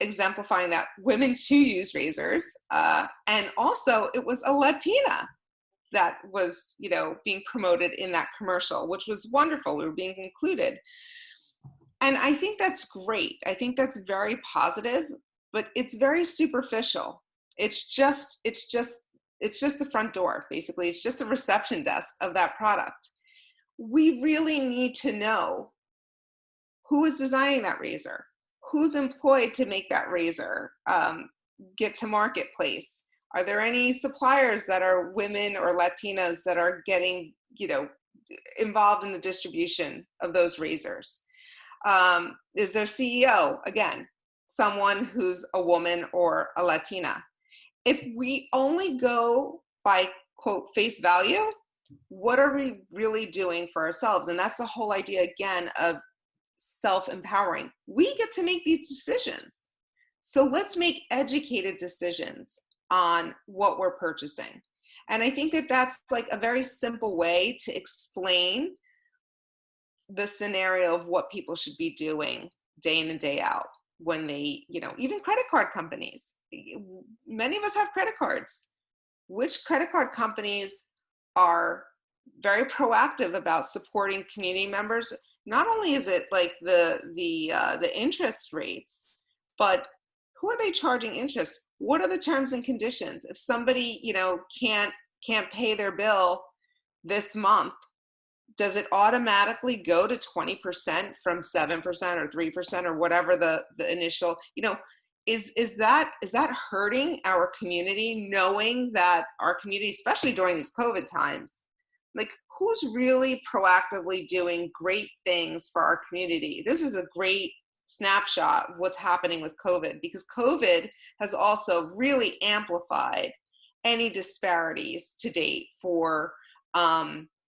exemplifying that women too use razors, and also it was a Latina that was being promoted in that commercial, which was wonderful. We were being included, and I think that's great. I think that's very positive, but it's very superficial. It's just the front door, basically. It's just the reception desk of that product. We really need to know who is designing that razor, who's employed to make that razor get to marketplace. Are there any suppliers that are women or Latinas that are getting, involved in the distribution of those razors? Is their CEO, again, someone who's a woman or a Latina? If we only go by, quote, face value, what are we really doing for ourselves? And that's the whole idea, again, of self-empowering. We get to make these decisions. So let's make educated decisions on what we're purchasing. And I think that that's like a very simple way to explain the scenario of what people should be doing day in and day out when they, even credit card companies. Many of us have credit cards. Which credit card companies are very proactive about supporting community members? Not only is it like the interest rates, but who are they charging interest? What are the terms and conditions? If somebody, can't pay their bill this month, does it automatically go to 20% from 7% or 3% or whatever the initial, is that hurting our community, knowing that our community, especially during these COVID times, like who's really proactively doing great things for our community? This is a great snapshot of what's happening with COVID, because COVID has also really amplified any disparities to date for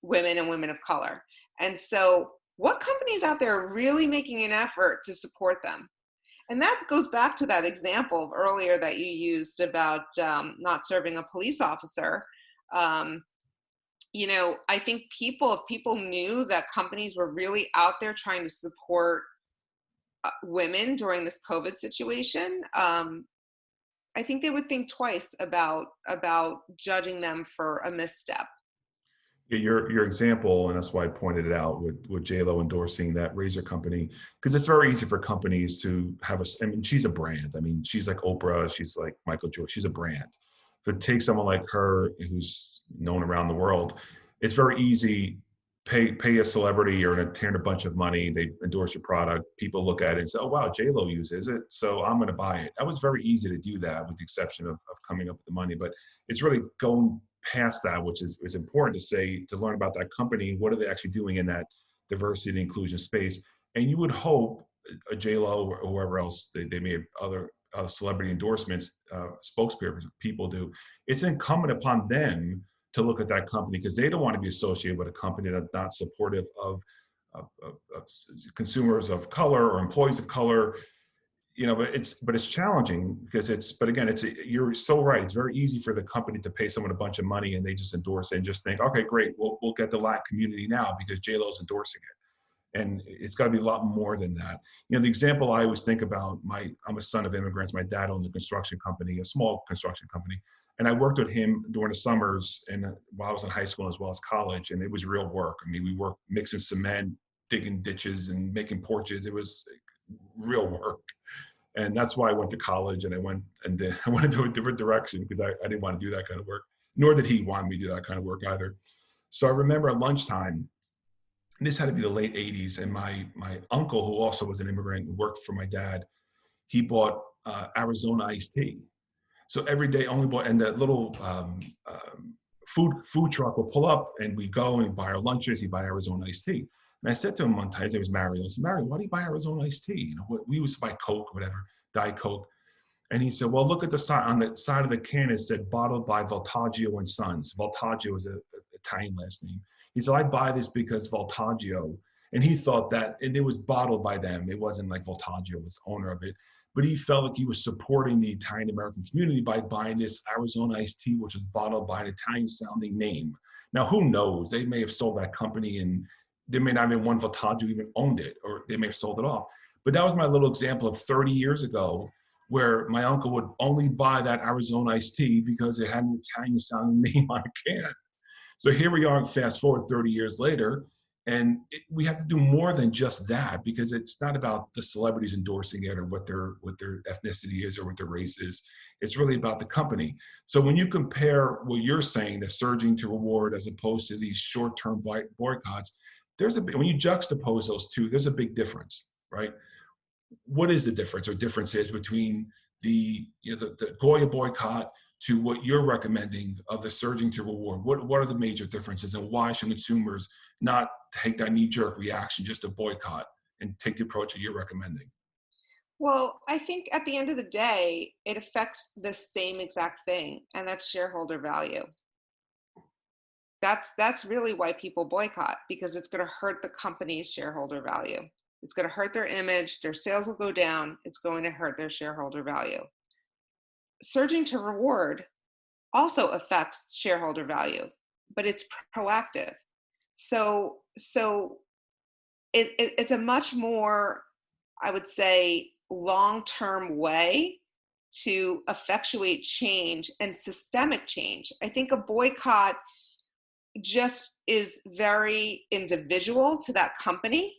women and women of color. And so what companies out there are really making an effort to support them? And that goes back to that example earlier that you used about not serving a police officer. I think if people knew that companies were really out there trying to support women during this COVID situation, I think they would think twice about judging them for a misstep. Yeah, your example, and that's why I pointed it out with J-Lo endorsing that razor company, because it's very easy for companies to have she's a brand. I mean, she's like Oprah, she's like Michael Jordan, she's a brand. If it takes someone like her who's known around the world, it's very easy, pay a celebrity or a bunch of money, they endorse your product, people look at it and say, oh wow, J-Lo uses it, so I'm gonna buy it. That was very easy to do that, with the exception of coming up with the money. But it's really going past that, which is important to say, to learn about that company, what are they actually doing in that diversity and inclusion space. And you would hope a J-Lo or whoever else, they may have other celebrity endorsements, spokespeople do. It's incumbent upon them to look at that company, because they don't want to be associated with a company that's not supportive of consumers of color or employees of color. But it's challenging, because you're so right. It's very easy for the company to pay someone a bunch of money and they just endorse it and just think, okay, great, we'll get the Latin community now because J-Lo's endorsing it. And it's got to be a lot more than that. The example I always think about, I'm a son of immigrants. My dad owns a construction company, a small construction company. And I worked with him during the summers and while I was in high school as well as college. And it was real work. I mean, we worked mixing cement, digging ditches and making porches. It was real work. And that's why I went to college, and I went into a different direction, because I didn't want to do that kind of work, nor did he want me to do that kind of work either. So I remember at lunchtime, and this had to be the late 80s, and my uncle, who also was an immigrant and worked for my dad, he bought Arizona iced tea. So every day only bought, and that little food truck will pull up, and we go and buy our lunches, he buy Arizona iced tea. And I said to him one time, his name was Mario. I said, Mario, why do you buy Arizona iced tea? We used to buy Coke, whatever, Diet Coke. And he said, well, look at the side, on the side of the can, it said bottled by Voltaggio and Sons. Voltaggio is an Italian last name. He said, I buy this because Voltaggio. And he thought that, and it was bottled by them. It wasn't like Voltaggio was owner of it. But he felt like he was supporting the Italian American community by buying this Arizona iced tea, which was bottled by an Italian sounding name. Now, who knows? They may have sold that company, and there may not have been one Voltaggio even owned it, or they may have sold it off. But that was my little example of 30 years ago, where my uncle would only buy that Arizona iced tea because it had an Italian sounding name on a can. So here we are, fast forward 30 years later, and we have to do more than just that, because it's not about the celebrities endorsing it or what their ethnicity is or what their race is. It's really about the company. So when you compare what you're saying, the surging to reward as opposed to these short-term boycotts, when you juxtapose those two, there's a big difference, right? What is the difference or differences between the Goya boycott to what you're recommending of the surging to reward? What are the major differences, and why should consumers not take that knee-jerk reaction just to boycott and take the approach that you're recommending? Well, I think at the end of the day, it affects the same exact thing, and that's shareholder value. That's really why people boycott, because it's going to hurt the company's shareholder value. It's going to hurt their image, their sales will go down, it's going to hurt their shareholder value. Surging to reward also affects shareholder value, but it's proactive. So it's a much more, I would say, long-term way to effectuate change and systemic change. I think a boycott just is very individual to that company,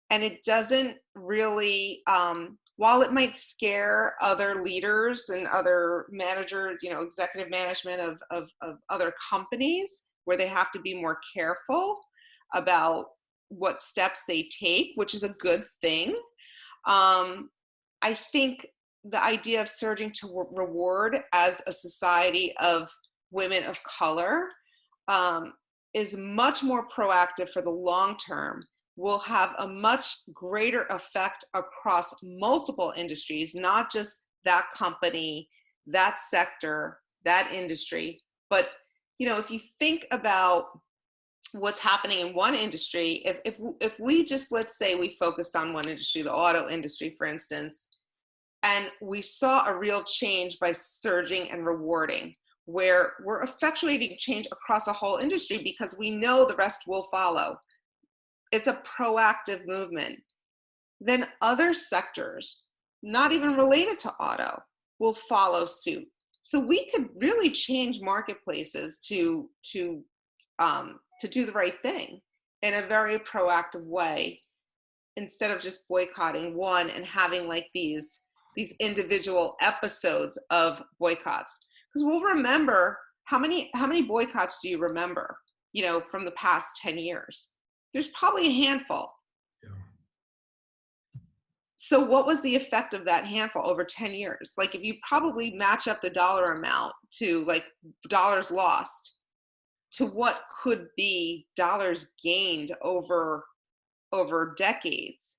and it doesn't really, while it might scare other leaders and other managers, executive management of other companies, where they have to be more careful about what steps they take, which is a good thing. I think the idea of surging to reward as a society of women of color is much more proactive for the long term, will have a much greater effect across multiple industries, not just that company, that sector, that industry. But, if you think about what's happening in one industry, if we just, let's say we focused on one industry, the auto industry, for instance, and we saw a real change by surging and rewarding, where we're effectuating change across a whole industry because we know the rest will follow. It's a proactive movement. Then other sectors, not even related to auto, will follow suit. So we could really change marketplaces to do the right thing in a very proactive way, instead of just boycotting one and having like these individual episodes of boycotts. Because we'll remember, how many boycotts do you remember, from the past 10 years? There's probably a handful. Yeah. So what was the effect of that handful over 10 years? Like, if you probably match up the dollar amount to like dollars lost to what could be dollars gained over decades,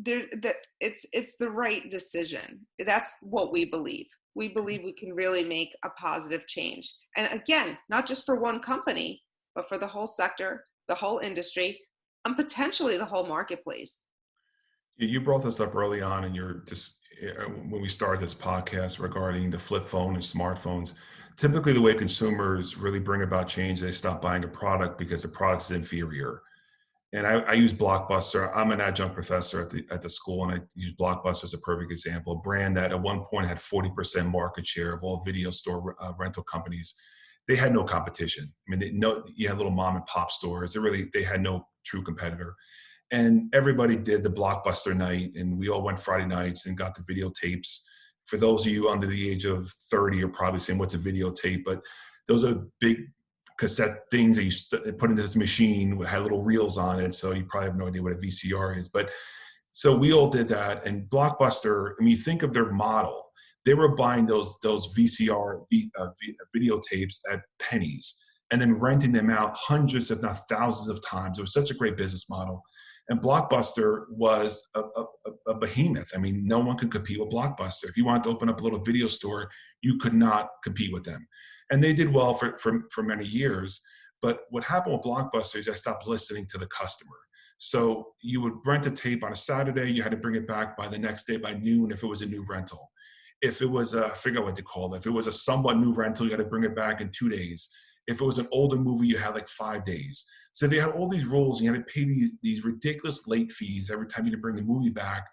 it's the right decision. That's what we believe. We believe we can really make a positive change. And again, not just for one company, but for the whole sector, the whole industry, and potentially the whole marketplace. You brought this up early on in when we started this podcast regarding the flip phone and smartphones. Typically, the way consumers really bring about change, they stop buying a product because the product is inferior. And I use Blockbuster. I'm an adjunct professor at the school, and I use Blockbuster as a perfect example. A brand that at one point had 40% market share of all video store rental companies. They had no competition. I mean, you had little mom and pop stores. They had no true competitor. And everybody did the Blockbuster night, and we all went Friday nights and got the videotapes. For those of you under the age of 30, you're probably saying, what's a videotape? But those are big cassette things that you put into this machine, had little reels on it. So you probably have no idea what a VCR is. But so we all did that. And Blockbuster, I mean, you think of their model. They were buying those VCR videotapes at pennies and then renting them out hundreds, if not thousands of times. It was such a great business model. And Blockbuster was a behemoth. I mean, no one could compete with Blockbuster. If you wanted to open up a little video store, you could not compete with them. And they did well for many years. But what happened with Blockbuster is I stopped listening to the customer. So you would rent a tape on a Saturday, you had to bring it back by the next day by noon if it was a new rental. If it was I forget what they call it. If it was a somewhat new rental, you had to bring it back in 2 days. If it was an older movie, you had like 5 days. So they had all these rules, and you had to pay these ridiculous late fees every time you had to bring the movie back.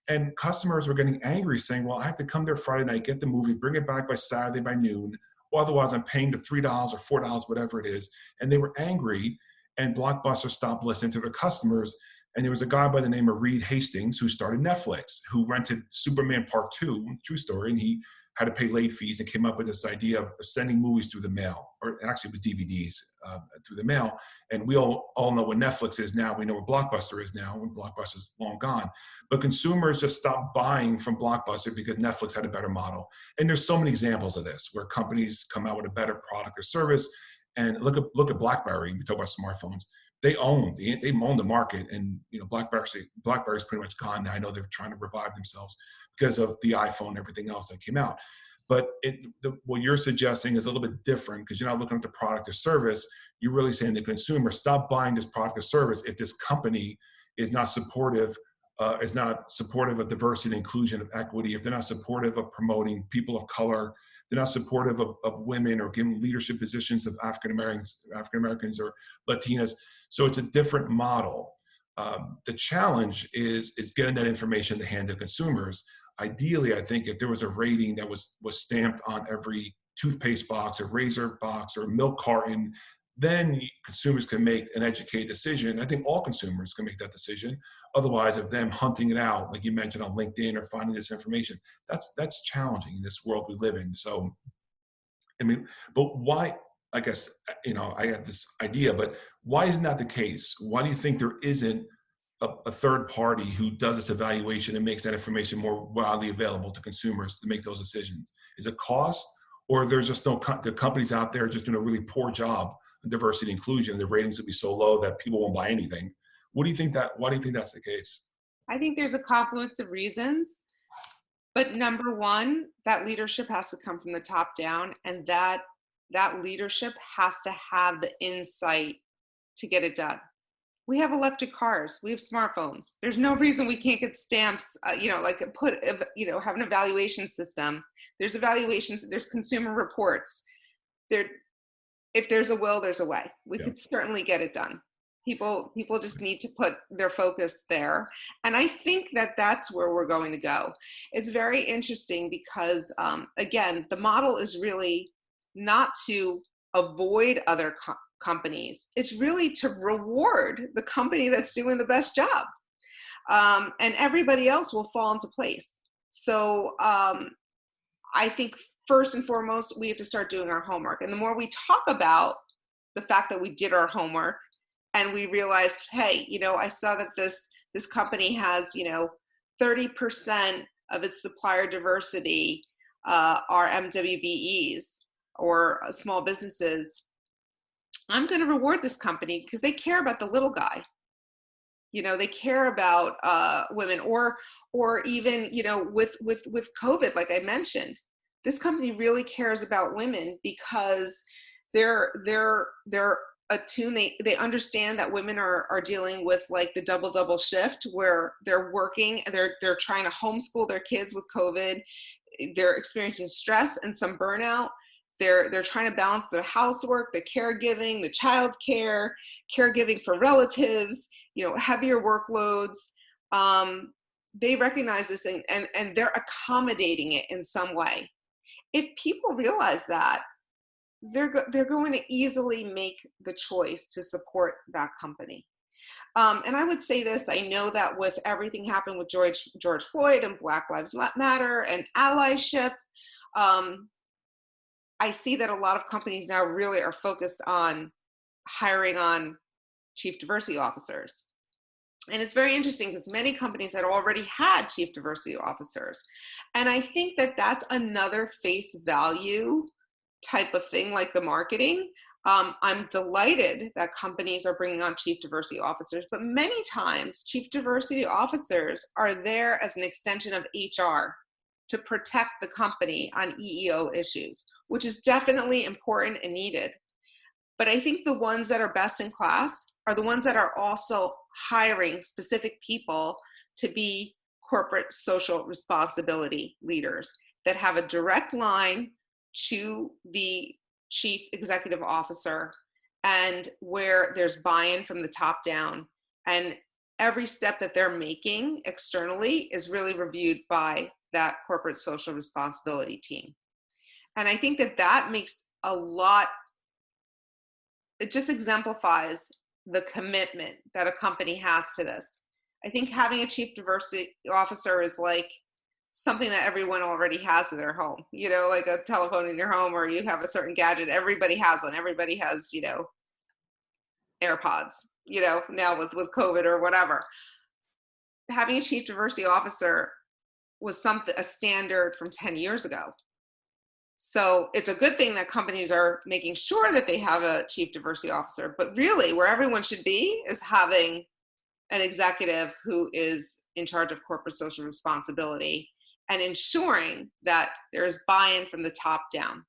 And customers were getting angry, saying, well, I have to come there Friday night, get the movie, bring it back by Saturday by noon, or otherwise I'm paying the $3 or $4, whatever it is. And they were angry, and Blockbuster stopped listening to their customers. And there was a guy by the name of Reed Hastings who started Netflix, who rented Superman Part 2, true story, and he had to pay late fees and came up with this idea of sending movies through the mail, or actually it was DVDs through the mail. And we all know what Netflix is now. We know what Blockbuster is now, when Blockbuster's long gone. But consumers just stopped buying from Blockbuster because Netflix had a better model. And there's so many examples of this where companies come out with a better product or service. And look at BlackBerry. We talk about smartphones. They own the market, and BlackBerry's pretty much gone now. I know they're trying to revive themselves because of the iPhone and everything else that came out. But what you're suggesting is a little bit different because you're not looking at the product or service. You're really saying to the consumer, stop buying this product or service if this company is not supportive of diversity and inclusion, of equity, if they're not supportive of promoting people of color, they're not supportive of women or giving leadership positions of African Americans or Latinas. So it's a different model. The challenge is getting that information in the hands of consumers. Ideally, I think if there was a rating that was stamped on every toothpaste box or razor box or milk carton, then consumers can make an educated decision. I think all consumers can make that decision. Otherwise, of them hunting it out, like you mentioned on LinkedIn or finding this information, that's challenging in this world we live in. So, I mean, but why, I guess, I have this idea, but why isn't that the case? Why do you think there isn't a third party who does this evaluation and makes that information more widely available to consumers to make those decisions? Is it cost, or there's just the companies out there just doing a really poor job on diversity and inclusion, and the ratings will be so low that people won't buy anything? Why do you think that's the case? I think there's a confluence of reasons, but number one, that leadership has to come from the top down, and that leadership has to have the insight to get it done. We have electric cars, we have smartphones. There's no reason we can't get stamps, have an evaluation system. There's evaluations, there's consumer reports. If there's a will, there's a way. We could certainly get it done. People just need to put their focus there. And I think that that's where we're going to go. It's very interesting because, again, the model is really not to avoid other companies. It's really to reward the company that's doing the best job. And everybody else will fall into place. So I think first and foremost, we have to start doing our homework. And the more we talk about the fact that we did our homework and we realized, hey, I saw that this company has, 30% of its supplier diversity are MWBEs or small businesses. I'm going to reward this company because they care about the little guy. They care about women, or even, with COVID, like I mentioned, this company really cares about women because they're attuned. They understand that women are dealing with like the double shift where they're working and they're trying to homeschool their kids with COVID. They're experiencing stress and some burnout. They're trying to balance their housework, the caregiving, the child care, caregiving for relatives, heavier workloads. They recognize this thing and they're accommodating it in some way. If people realize that, they're going to easily make the choice to support that company. And I would say this, I know that with everything happened with George Floyd and Black Lives Matter and allyship, I see that a lot of companies now really are focused on hiring on chief diversity officers. And it's very interesting because many companies had already had chief diversity officers. And I think that that's another face value type of thing, like the marketing. I'm delighted that companies are bringing on chief diversity officers, but many times chief diversity officers are there as an extension of HR to protect the company on EEO issues, which is definitely important and needed. But I think the ones that are best in class are the ones that are also hiring specific people to be corporate social responsibility leaders that have a direct line to the chief executive officer and where there's buy-in from the top down. And every step that they're making externally is really reviewed by that corporate social responsibility team. And I think that makes a lot, it just exemplifies the commitment that a company has to this. I think having a chief diversity officer is like something that everyone already has in their home, like a telephone in your home, or you have a certain gadget. Everybody has one. Everybody has, AirPods, now with COVID or whatever. Having a chief diversity officer was a standard from 10 years ago. So it's a good thing that companies are making sure that they have a chief diversity officer, but really where everyone should be is having an executive who is in charge of corporate social responsibility and ensuring that there is buy-in from the top down.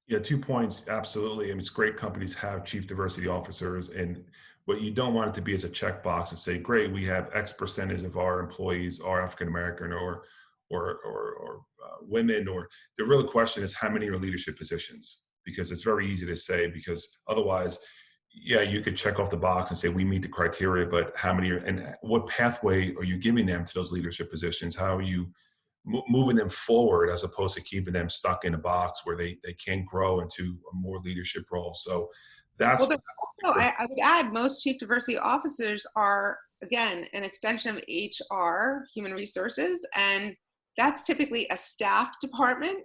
Yeah, 2 points. Absolutely. I mean, it's great companies have chief diversity officers, and what you don't want it to be is a checkbox and say, "Great, we have X percentage of our employees are African American or women." Or the real question is how many are leadership positions, because it's very easy to say, because otherwise, yeah, you could check off the box and say we meet the criteria, but how many are, and what pathway are you giving them to those leadership positions? How are you moving them forward as opposed to keeping them stuck in a box where they can't grow into a more leadership role? So Well, that's also, I would add, most chief diversity officers are, again, an extension of HR, human resources, and that's typically a staff department.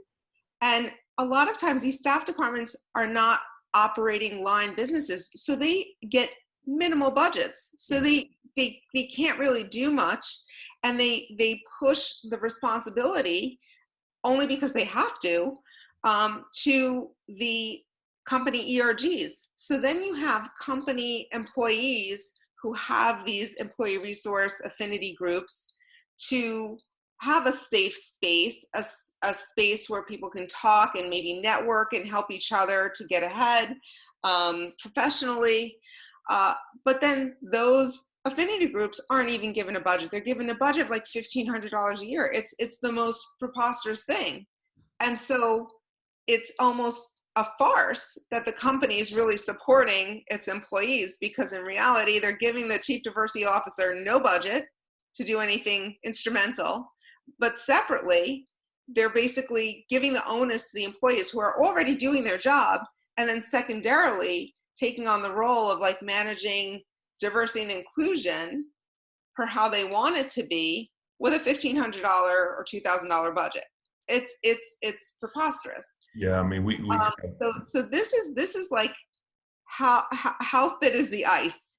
And a lot of times these staff departments are not operating line businesses, so they get minimal budgets. So they can't really do much, and they push the responsibility only because they have to the company ERGs. So then you have company employees who have these employee resource affinity groups to have a safe space, a space where people can talk and maybe network and help each other to get ahead professionally. But then those affinity groups aren't even given a budget. They're given a budget of like $1,500 a year. It's the most preposterous thing. And so it's almost a farce that the company is really supporting its employees, because in reality, they're giving the chief diversity officer no budget to do anything instrumental. But separately, they're basically giving the onus to the employees who are already doing their job, and then secondarily taking on the role of like managing diversity and inclusion for how they want it to be with a $1,500 or $2,000 budget. It's preposterous. yeah. I mean, we So this is like how thin is the ice?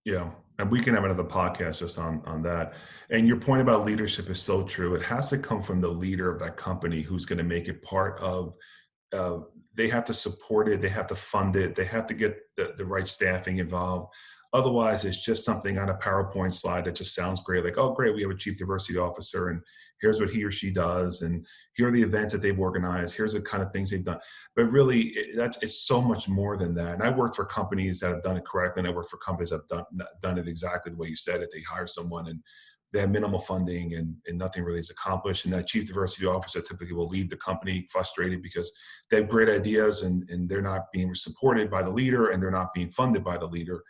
yeah, and we can have another podcast just on that. And your point about leadership is so true. It has to come from the leader of that company who's going to make it part of. They have to support it. They have to fund it. They have to get the right staffing involved. Otherwise, it's just something on a PowerPoint slide that just sounds great. Like, oh, great, we have a chief diversity officer, and here's what he or she does, and here are the events that they've organized. Here's the kind of things they've done. But really, it's so much more than that. And I worked for companies that have done it correctly, and I work for companies that have done it exactly the way you said it. They hire someone and they have minimal funding, and nothing really is accomplished. And that chief diversity officer typically will leave the company frustrated because they have great ideas and they're not being supported by the leader, and they're not being funded by the leader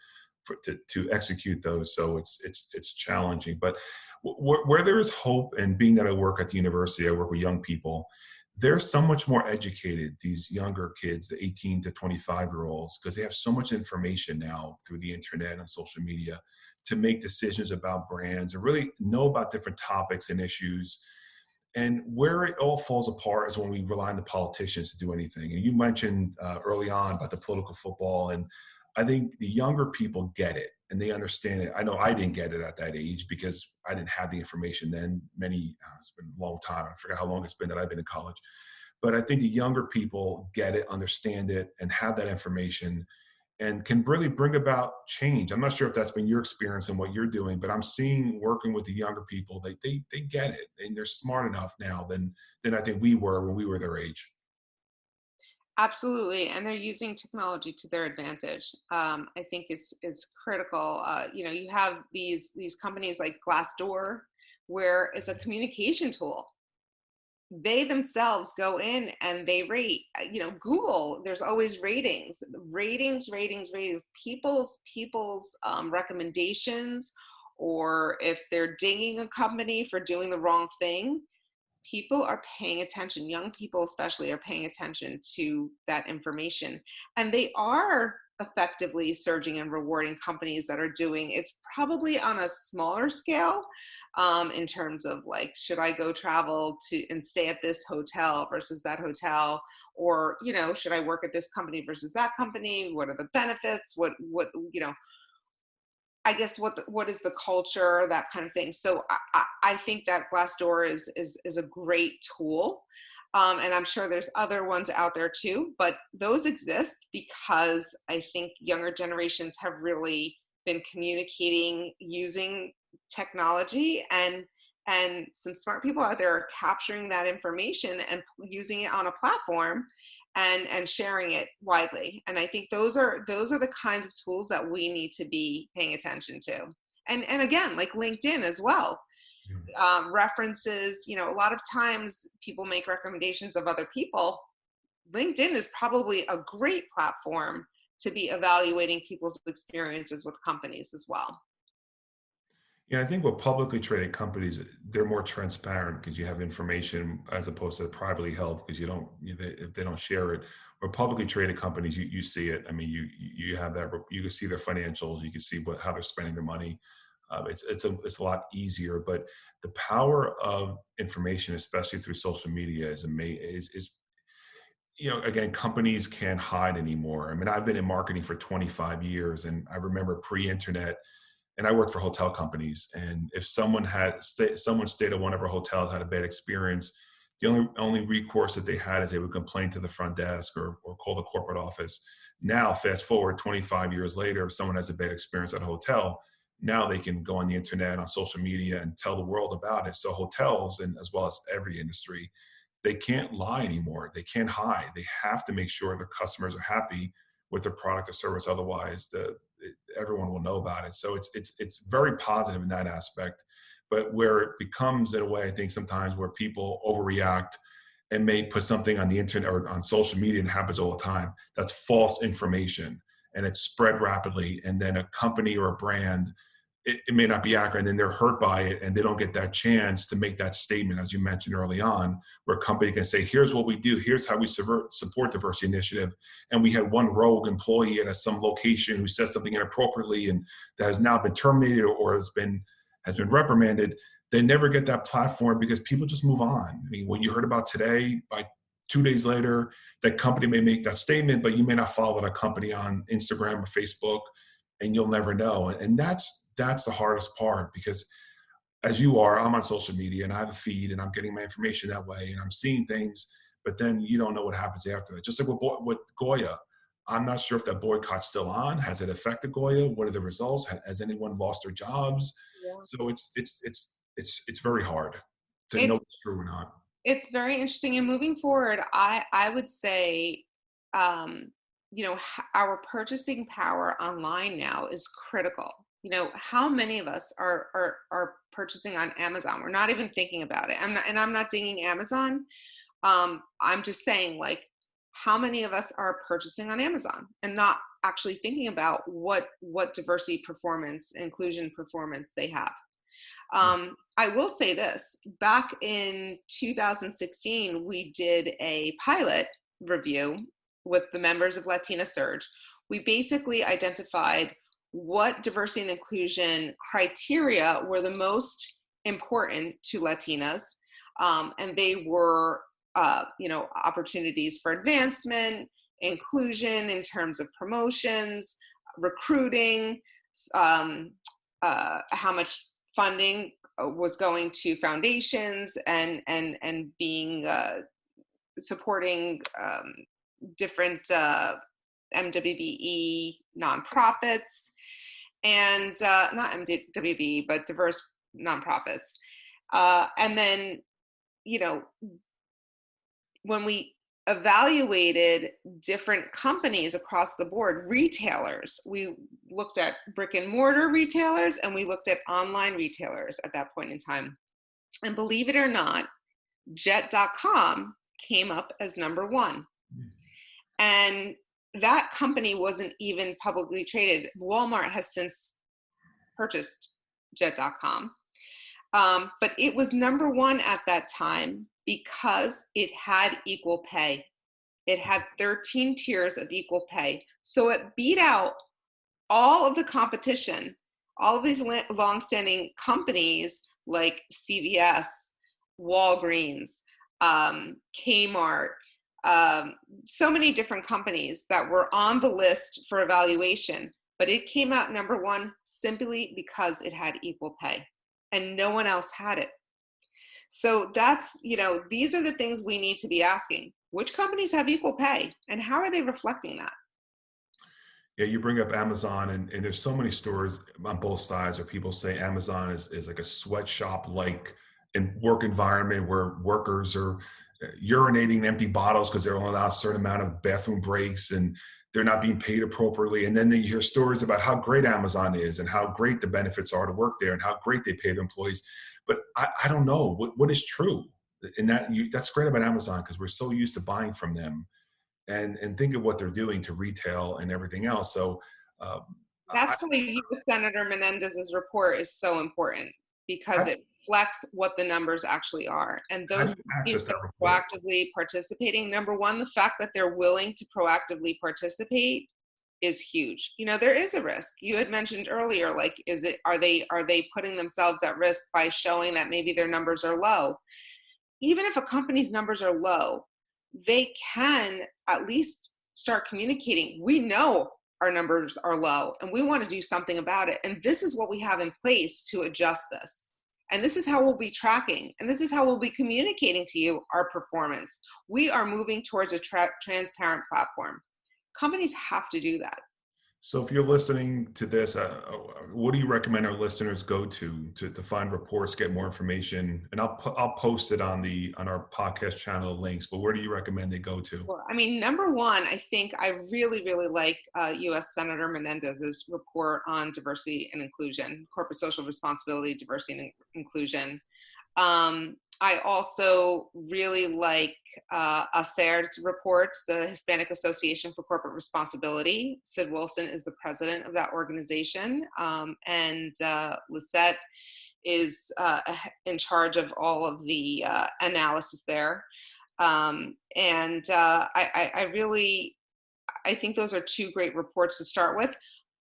to execute those. So it's challenging. But where there is hope, and being that I work at the university, I work with young people, they're so much more educated, these younger kids, the 18 to 25-year-olds, because they have so much information now through the internet and social media to make decisions about brands and really know about different topics and issues. And where it all falls apart is when we rely on the politicians to do anything. And you mentioned early on about the political football, and I think the younger people get it and they understand it. I know I didn't get it at that age because I didn't have the information then. It's been a long time. I forgot how long it's been that I've been in college. But I think the younger people get it, understand it, and have that information, and can really bring about change. I'm not sure if that's been your experience and what you're doing, but I'm seeing, working with the younger people, they get it, and they're smart enough now than I think we were when we were their age. Absolutely, and they're using technology to their advantage. I think it's critical. You have these companies like Glassdoor, where it's a communication tool. They themselves go in and they rate. Google, there's always ratings. People's recommendations, or if they're dinging a company for doing the wrong thing, people are paying attention. Young people especially are paying attention to that information, and they are effectively surging and rewarding companies that are doing it's probably on a smaller scale, in terms of like, should I go travel to and stay at this hotel versus that hotel, or should I work at this company versus that company? What are the benefits? What I guess what is the culture, that kind of thing. So I think that Glassdoor is a great tool, and I'm sure there's other ones out there too. But those exist because I think younger generations have really been communicating using technology, and And some smart people out there are capturing that information and using it on a platform and sharing it widely. And I think those are the kinds of tools that we need to be paying attention to. And again, like LinkedIn as well. References, a lot of times people make recommendations of other people. LinkedIn is probably a great platform to be evaluating people's experiences with companies as well. Yeah, I think with publicly traded companies, they're more transparent because you have information as opposed to privately held because if they don't share it. Or publicly traded companies, you see it. I mean, you have that. You can see their financials. You can see how they're spending their money. It's a lot easier. But the power of information, especially through social media, is amazing. Again, companies can't hide anymore. I mean, I've been in marketing for 25 years, and I remember pre-internet. And I worked for hotel companies. And if someone stayed at one of our hotels, had a bad experience, the only recourse that they had is they would complain to the front desk or call the corporate office. Now, fast forward 25 years later, if someone has a bad experience at a hotel, now they can go on the internet, on social media, and tell the world about it. So hotels, and as well as every industry, they can't lie anymore. They can't hide. They have to make sure their customers are happy with their product or service. Otherwise, everyone will know about it. So it's very positive in that aspect. But where it becomes, in a way, I think sometimes where people overreact and may put something on the internet or on social media, and it happens all the time, that's false information, and it's spread rapidly. And then a company or a brand, it may not be accurate, and then they're hurt by it, and they don't get that chance to make that statement, as you mentioned early on, where a company can say, here's what we do, here's how we support diversity initiative. And we had one rogue employee at some location who said something inappropriately and that has now been terminated or has been reprimanded. They never get that platform because people just move on. I mean, what you heard about today, by 2 days later, that company may make that statement, but you may not follow that company on Instagram or Facebook, and you'll never know. And that's the hardest part, because as you are, I'm on social media and I have a feed and I'm getting my information that way and I'm seeing things, but then you don't know what happens after that. Just like with Goya, I'm not sure if that boycott's still on. Has it affected Goya? What are the results? Has anyone lost their jobs? Yeah. So it's very hard to know It's if it's true or not. it's very interesting. And moving forward, I would say, our purchasing power online now is critical. How many of us are purchasing on Amazon? We're not even thinking about it. I'm not dinging Amazon. I'm just saying, like, how many of us are purchasing on Amazon and not actually thinking about what diversity performance, inclusion performance they have? I will say this, back in 2016, we did a pilot review with the members of Latina Surge. We basically identified what diversity and inclusion criteria were the most important to Latinas. And they were, opportunities for advancement, inclusion in terms of promotions, recruiting, how much funding was going to foundations, and being supporting different MWBE nonprofits, and not MWBE, but diverse nonprofits. And then, when we evaluated different companies across the board, retailers, we looked at brick and mortar retailers and we looked at online retailers at that point in time. And believe it or not, Jet.com came up as number one. And that company wasn't even publicly traded. Walmart has since purchased Jet.com. But it was number one at that time because it had equal pay. It had 13 tiers of equal pay. So it beat out all of the competition, all of these longstanding companies like CVS, Walgreens, Kmart, so many different companies that were on the list for evaluation. But it came out number one simply because it had equal pay, and no one else had it. So that's, these are the things we need to be asking. Which companies have equal pay, and how are they reflecting that? Yeah, you bring up Amazon, and there's so many stories on both sides where people say Amazon is like a sweatshop-like work environment where workers are urinating in empty bottles because they're only allowed a certain amount of bathroom breaks and they're not being paid appropriately. And then you hear stories about how great Amazon is and how great the benefits are to work there and how great they pay their employees. But I don't know what is true. And that's great about Amazon because we're so used to buying from them and think of what they're doing to retail and everything else. So That's why U.S. Senator Menendez's report is so important, because it reflects what the numbers actually are. And those companies that are proactively participating, number one, the fact that they're willing to proactively participate is huge. You know, there is a risk. You had mentioned earlier, like, are they putting themselves at risk by showing that maybe their numbers are low? Even if a company's numbers are low, they can at least start communicating. We know our numbers are low and we want to do something about it. And this is what we have in place to adjust this. And this is how we'll be tracking. And this is how we'll be communicating to you our performance. We are moving towards a transparent platform. Companies have to do that. So if you're listening to this, what do you recommend our listeners go to find reports, get more information? And I'll post it on our podcast channel links, but where do you recommend they go to? Well, I mean, number one, I think I really, really like U.S. Senator Menendez's report on diversity and inclusion, corporate social responsibility, diversity and inclusion. I also really like ASER's reports, the Hispanic Association for Corporate Responsibility. Sid Wilson is the president of that organization, and Lisette is in charge of all of the analysis there. I think those are two great reports to start with.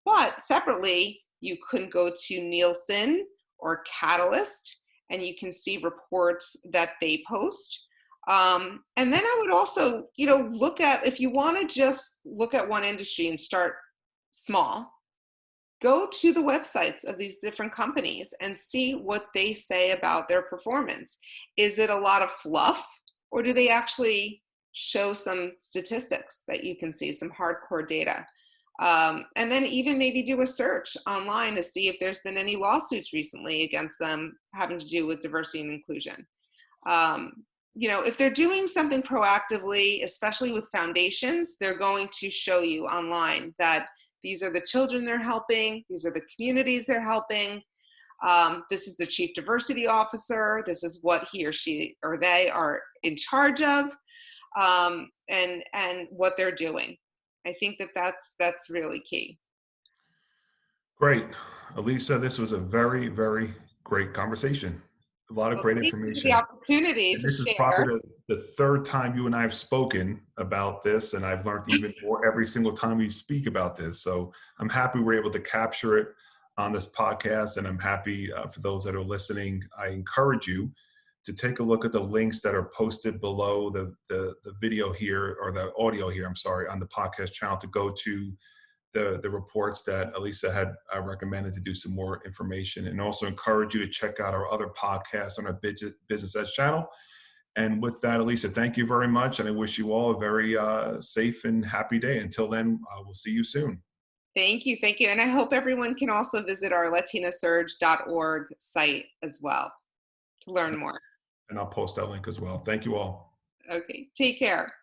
But separately, you can go to Nielsen or Catalyst, and you can see reports that they post. And then I would also, look at, if you want to just look at one industry and start small, go to the websites of these different companies and see what they say about their performance. Is it a lot of fluff, or do they actually show some statistics that you can see, some hardcore data? And then even maybe do a search online to see if there's been any lawsuits recently against them having to do with diversity and inclusion. If they're doing something proactively, especially with foundations, they're going to show you online that these are the children they're helping, these are the communities they're helping, this is the chief diversity officer, this is what he or she or they are in charge of, and what they're doing. I think that's really key. Great. Elisa, this was a very, very great conversation. A lot of great information. The opportunity to this share. Is probably the third time you and I have spoken about this, and I've learned even more every single time we speak about this. So I'm happy we're able to capture it on this podcast, and I'm happy for those that are listening. I encourage you to take a look at the links that are posted below the video here, or the audio here, I'm sorry, on the podcast channel, to go to the reports that Elisa had recommended to do some more information, and also encourage you to check out our other podcasts on our Business Edge channel. And with that, Elisa, thank you very much. And I wish you all a very safe and happy day. Until then, we'll see you soon. Thank you. Thank you. And I hope everyone can also visit our latinasurge.org site as well to learn more. And I'll post that link as well. Thank you all. Okay. Take care.